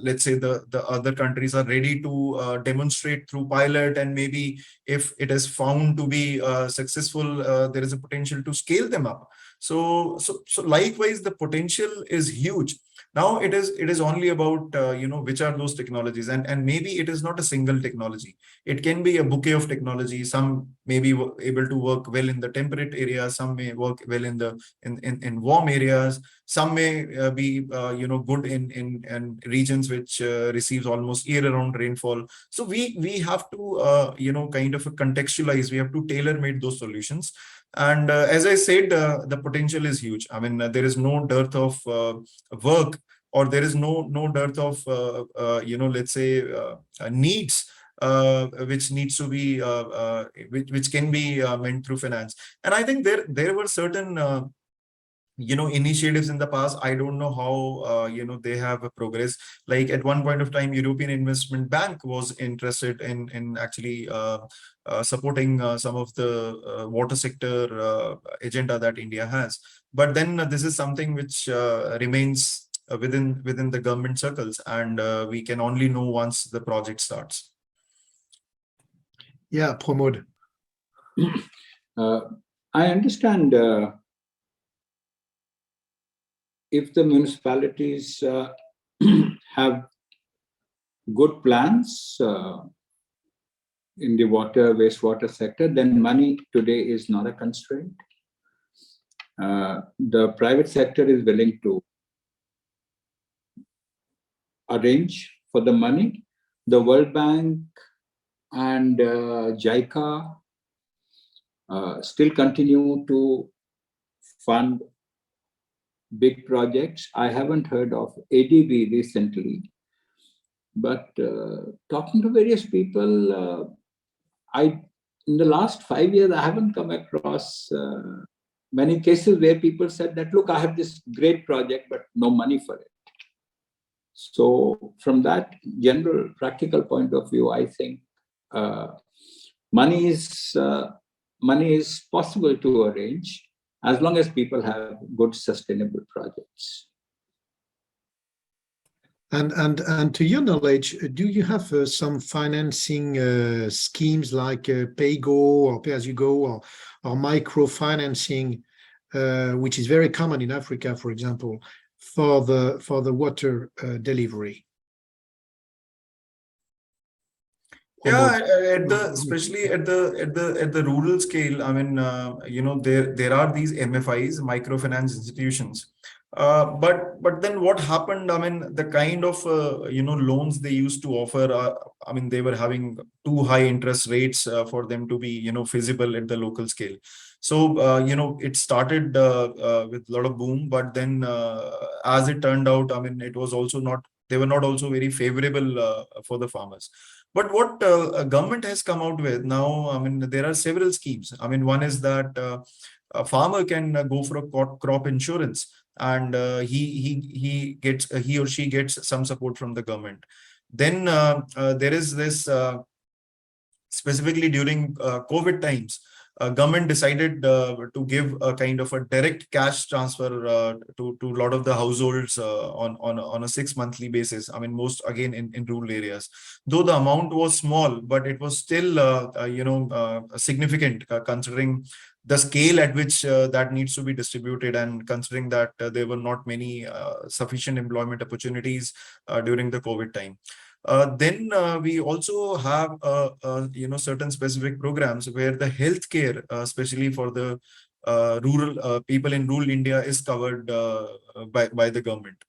Speaker 3: let's say the other countries are ready to demonstrate through pilot, and maybe if it is found to be successful, there is a potential to scale them up. So likewise, the potential is huge. Now it is only about which are those technologies, and maybe it is not a single technology. It can be a bouquet of technology. Some may be able to work well in the temperate areas. Some may work well in warm areas. Some may be good in regions which receives almost year-round rainfall. So we have to kind of contextualize. We have to tailor-made those solutions. And as I said, the potential is huge. I mean, there is no dearth of work, or there is no dearth of let's say needs which needs to be which can be meant through finance. And I think there were certain initiatives in the past. I don't know how they have progressed. Like at one point of time, European Investment Bank was interested in actually supporting some of the water sector agenda that India has. But then this is something which remains within the government circles, and we can only know once the project starts.
Speaker 1: Yeah, Pramod.
Speaker 4: I understand if the municipalities have good plans in the water, wastewater sector, then money today is not a constraint. The private sector is willing to arrange for the money. The World Bank and JICA still continue to fund big projects. I haven't heard of ADB recently, but talking to various people, in the last 5 years, I haven't come across many cases where people said that, look, I have this great project, but no money for it. So from that general practical point of view, I think money is possible to arrange as long as people have good sustainable projects.
Speaker 1: And to your knowledge, do you have some financing schemes like pay-go or pay-as-you-go or microfinancing, which is very common in Africa, for example, for the water delivery?
Speaker 3: Yeah, especially at the rural scale, I mean, there are these MFIs, microfinance institutions. But then what happened? I mean, the kind of loans they used to offer, I mean, they were having too high interest rates for them to be feasible at the local scale. So it started with a lot of boom, but then as it turned out, I mean, it was also not. They were not also very favorable for the farmers. But what government has come out with now, I mean, there are several schemes. I mean, one is that a farmer can go for a crop insurance, and he or she gets some support from the government. Then there is this specifically during COVID times. Government decided to give a kind of a direct cash transfer to a lot of the households on a 6 monthly basis. I mean, most again in rural areas. Though the amount was small, but it was still significant considering the scale at which that needs to be distributed, and considering that there were not many sufficient employment opportunities during the COVID time. Then we also have certain specific programs where the healthcare, especially for the rural people in rural India, is covered by the government.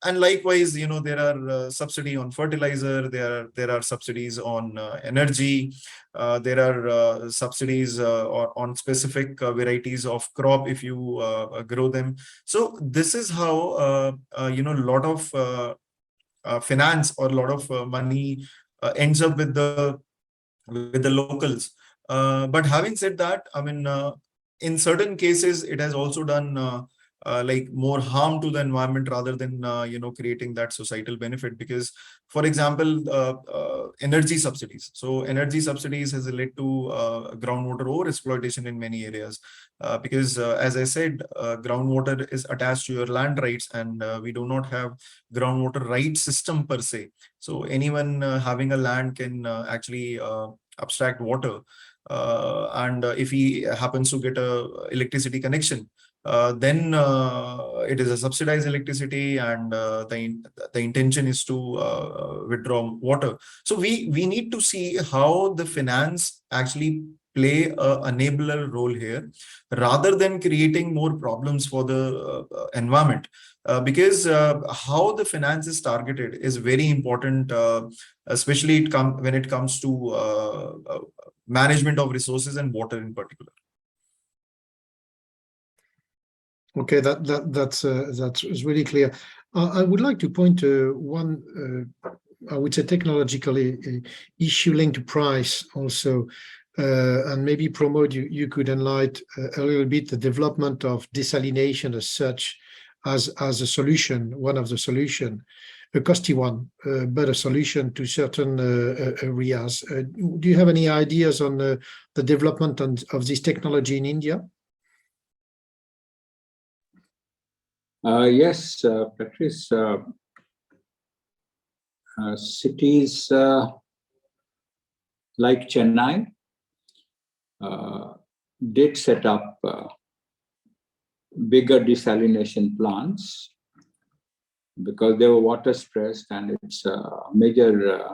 Speaker 3: And likewise, there are subsidy on fertilizer, there are subsidies on energy, there are subsidies on specific varieties of crop if you grow them. So this is how a lot of finance or a lot of money ends up with the locals. But having said that, I mean, in certain cases, it has also done like more harm to the environment rather than creating that societal benefit. Because, for example, energy subsidies. So energy subsidies has led to groundwater over exploitation in many areas. Because as I said, groundwater is attached to your land rights, and we do not have groundwater rights system per se. So anyone having a land can actually abstract water, and if he happens to get a electricity connection, then it is a subsidized electricity, and the intention is to withdraw water. So we need to see how the finance actually play a enabler role here, rather than creating more problems for the environment. Because how the finance is targeted is very important, especially when it comes to management of resources and water in particular.
Speaker 1: Okay, that's really clear. I would like to point to one, I would say, technological issue linked to price also, and maybe Pramod, you could enlighten a little bit the development of desalination as such, as a solution, one of the solution, a costly one, but a solution to certain areas. Do you have any ideas on the development of this technology in India?
Speaker 4: Yes, Patrice. Cities like Chennai did set up bigger desalination plants because they were water stressed and it's a major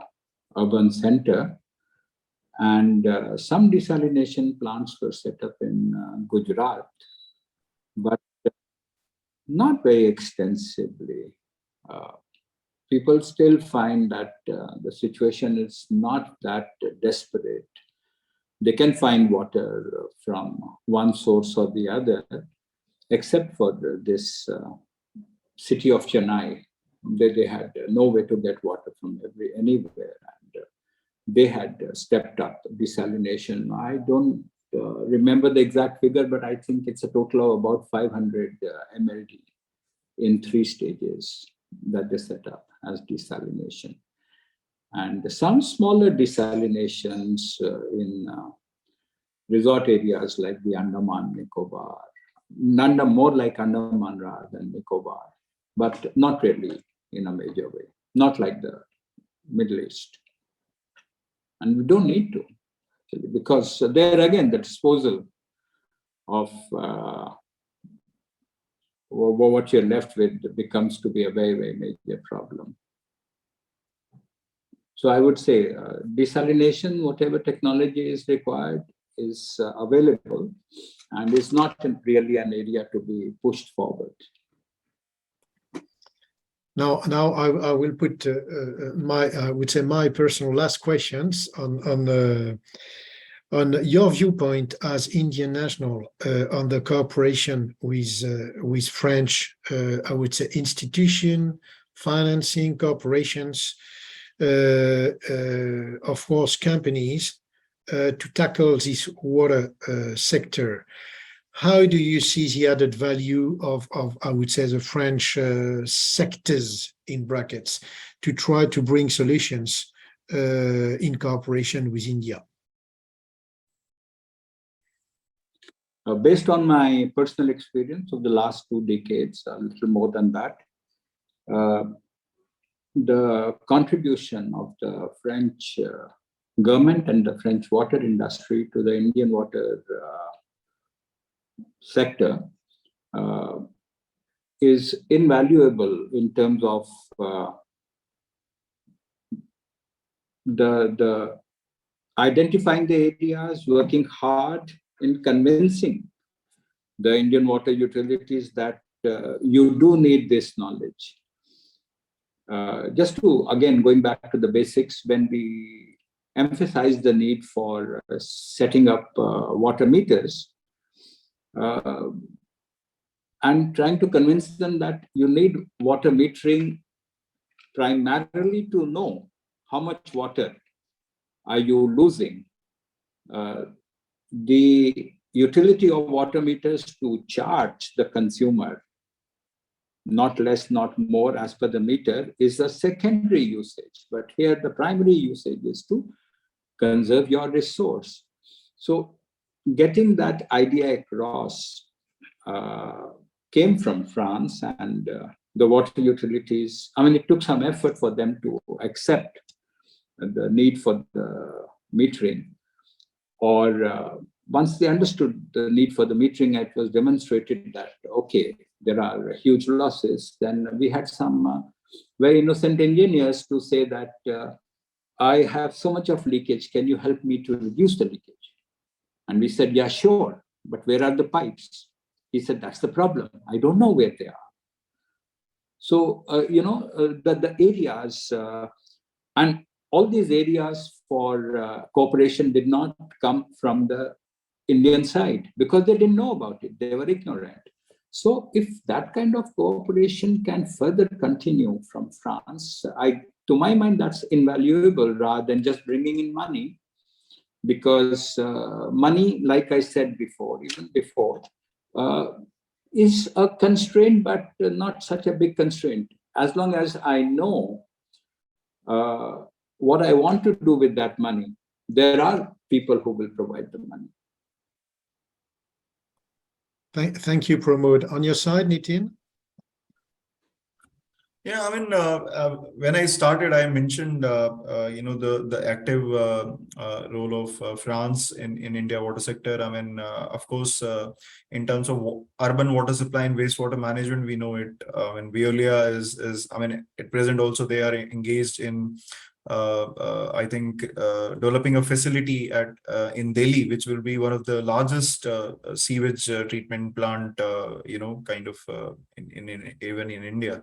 Speaker 4: urban center. And some desalination plants were set up in Gujarat, but not very extensively. People still find that the situation is not that desperate. They can find water from one source or the other, except for this city of Chennai. They had no way to get water from anywhere. And they had stepped up desalination. I don't remember the exact figure, but I think it's a total of about 500 MLD in 3 stages that they set up as desalination. And some smaller desalinations in resort areas like the Andaman Nicobar, more like Andaman rather than Nicobar, but not really in a major way, not like the Middle East. And we don't need to, actually, because there again, the disposal of what you're left with becomes to be a very, very major problem. So I would say desalination, whatever technology is required, is available and is not really an area to be pushed forward.
Speaker 1: Now I will put I would say my personal last questions on your viewpoint as Indian national on the cooperation with French, I would say, institution, financing, corporations, of course, companies, to tackle this water sector. How do you see the added value of I would say, the French sectors, in brackets, to try to bring solutions in cooperation with India?
Speaker 4: Based on my personal experience of the last 2 decades, a little more than that, the contribution of the French government and the French water industry to the Indian water sector is invaluable in terms of the identifying the areas, working hard in convincing the Indian water utilities that you do need this knowledge. Just to, again, going back to the basics, when we emphasize the need for setting up water meters, and trying to convince them that you need water metering primarily to know how much water are you losing. The utility of water meters to charge the consumer, not less, not more, as per the meter, is a secondary usage. But here the primary usage is to conserve your resource. So getting that idea across came from France, and the water utilities, I mean, it took some effort for them to accept the need for the metering, or once they understood the need for the metering, it was demonstrated that, okay, there are huge losses. Then we had some very innocent engineers to say that I have so much of leakage, can you help me to reduce the leakage? And we said, yeah, sure, but where are the pipes? He said, that's the problem, I don't know where they are. So, the areas, and all these areas for cooperation did not come from the Indian side because they didn't know about it, they were ignorant. So if that kind of cooperation can further continue from France, to my mind, that's invaluable rather than just bringing in money, because money, like I said before, even before, is a constraint, but not such a big constraint. As long as I know what I want to do with that money, there are people who will provide the money.
Speaker 1: Thank you, Pramod. On your side, Nitin?
Speaker 3: Yeah, I mean, when I started, I mentioned, the active role of France in India water sector. I mean, of course, in terms of urban water supply and wastewater management, we know it. And Veolia is, I mean, at present also they are engaged in, I think, developing a facility at in Delhi, which will be one of the largest sewage treatment plant, kind of even in India.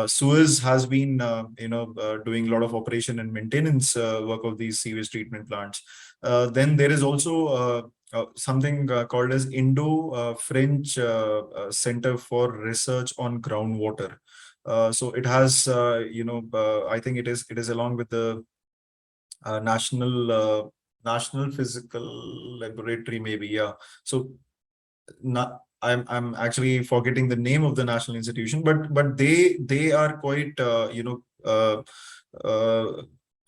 Speaker 3: Suez has been, doing a lot of operation and maintenance work of these sewage treatment plants. Then there is also something called as Indo-French Center for Research on Groundwater. So it has, I think it is along with the National Physical Laboratory, maybe, yeah. So I'm actually forgetting the name of the national institution, but they are quite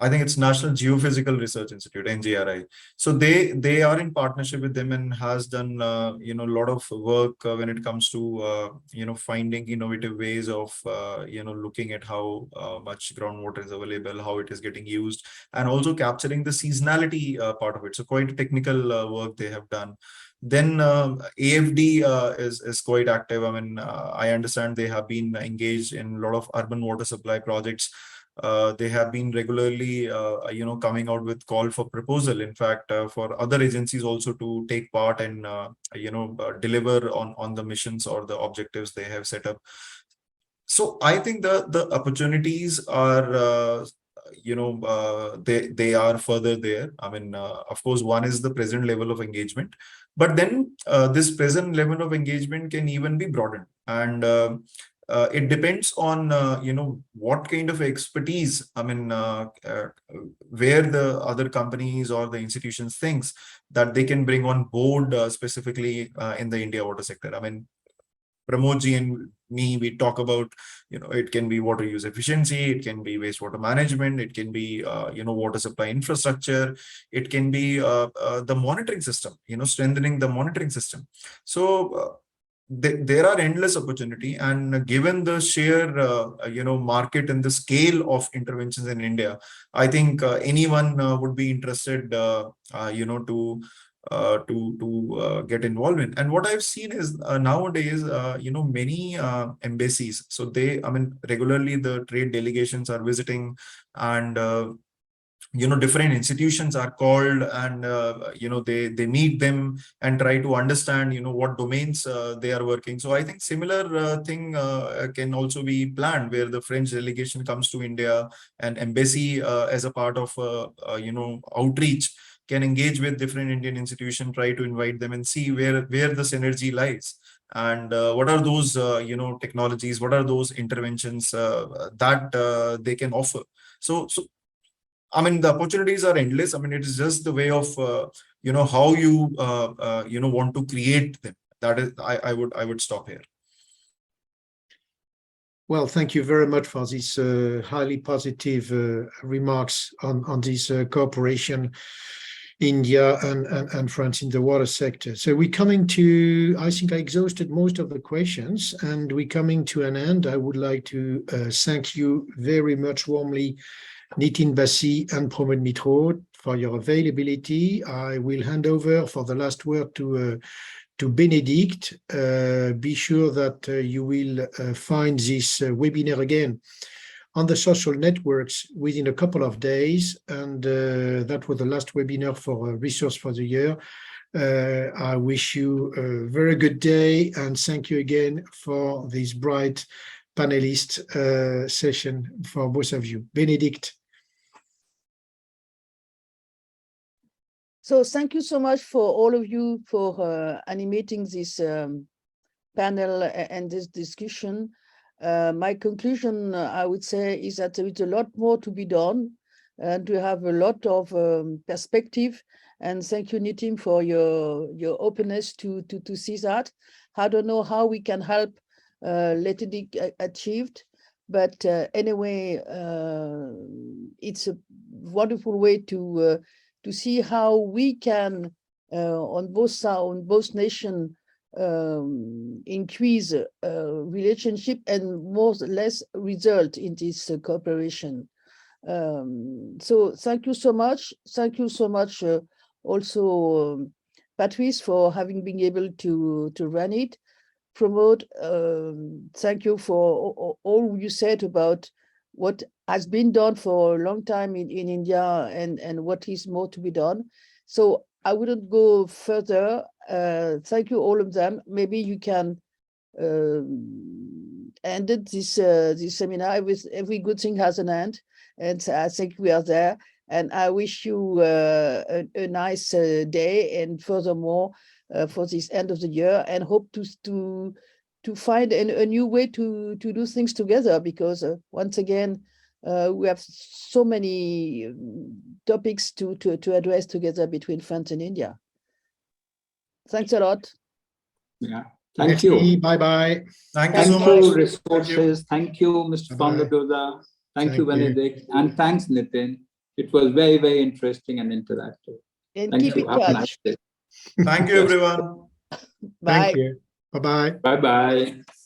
Speaker 3: I think it's National Geophysical Research Institute, NGRI. So they are in partnership with them and has done a lot of work when it comes to finding innovative ways of looking at how much groundwater is available, how it is getting used, and also capturing the seasonality part of it. So quite technical work they have done. Then AFD is quite active. I mean, I understand they have been engaged in a lot of urban water supply projects. They have been regularly, coming out with call for proposal. In fact, for other agencies also to take part and, deliver on the missions or the objectives they have set up. So I think the opportunities are, they are further there. I mean, of course, one is the present level of engagement, but then this present level of engagement can even be broadened, and it depends on what kind of expertise. I mean, where the other companies or the institutions thinks that they can bring on board specifically in the India water sector. I mean, Pramodji and me, we talk about, it can be water use efficiency, it can be wastewater management, it can be, water supply infrastructure, it can be the monitoring system, strengthening the monitoring system. So there are endless opportunity, and given the sheer, market and the scale of interventions in India, I think anyone would be interested, to get involved in. And what I've seen is nowadays, many embassies. So I mean, regularly the trade delegations are visiting, and different institutions are called, and they meet them and try to understand what domains they are working. So I think similar thing can also be planned, where the French delegation comes to India, and embassy as a part of outreach can engage with different Indian institutions, try to invite them and see where the synergy lies, and what are those technologies, what are those interventions that they can offer. So I mean, the opportunities are endless. I mean, it is just the way of how you want to create them. That is, I would stop here.
Speaker 1: Well, thank you very much for these highly positive remarks on this cooperation, India and France in the water sector. So we're coming to, I think I exhausted most of the questions, and we're coming to an end. I would like to thank you very much warmly, Nitin, Bassi and Mitroo, for your availability. I will hand over for the last word to Bénédicte. Be sure that you will find this webinar again on the social networks within a couple of days. And that was the last webinar for Resource for the Year. I wish you a very good day, and thank you again for this bright panelist session for both of you. Bénédicte.
Speaker 2: So thank you so much for all of you for animating this panel and this discussion. My conclusion, I would say, is that there is a lot more to be done, and we have a lot of perspective. And thank you, Nitin, for your openness to see that. I don't know how we can help let it be achieved, but anyway, it's a wonderful way to see how we can, on both nations, increase relationship and more or less result in this cooperation. So thank you so much. Thank you so much also, Patrice, for having been able to run it, promote. Thank you for all you said about what has been done for a long time in India and what is more to be done. So I wouldn't go further. Thank you, all of them. Maybe you can end this seminar with every good thing has an end. And I think we are there. And I wish you a nice day, and furthermore for this end of the year, and hope to find a new way to do things together, because once again we have so many topics to address together between France and India. Thanks a lot.
Speaker 4: Yeah, thank you.
Speaker 1: Bye-bye.
Speaker 3: Thank you so much.
Speaker 4: Resources. Thank you, Mr. Fonlladosa. Thank you, Bénédicte. And thanks, Nitin. It was very, very interesting and interactive.
Speaker 2: And
Speaker 4: Thank
Speaker 2: keep
Speaker 4: you.
Speaker 2: in
Speaker 4: Have a
Speaker 2: touch.
Speaker 4: nice day.
Speaker 3: Thank you, everyone.
Speaker 2: Bye.
Speaker 1: Thank you. Bye-bye.
Speaker 4: Bye-bye.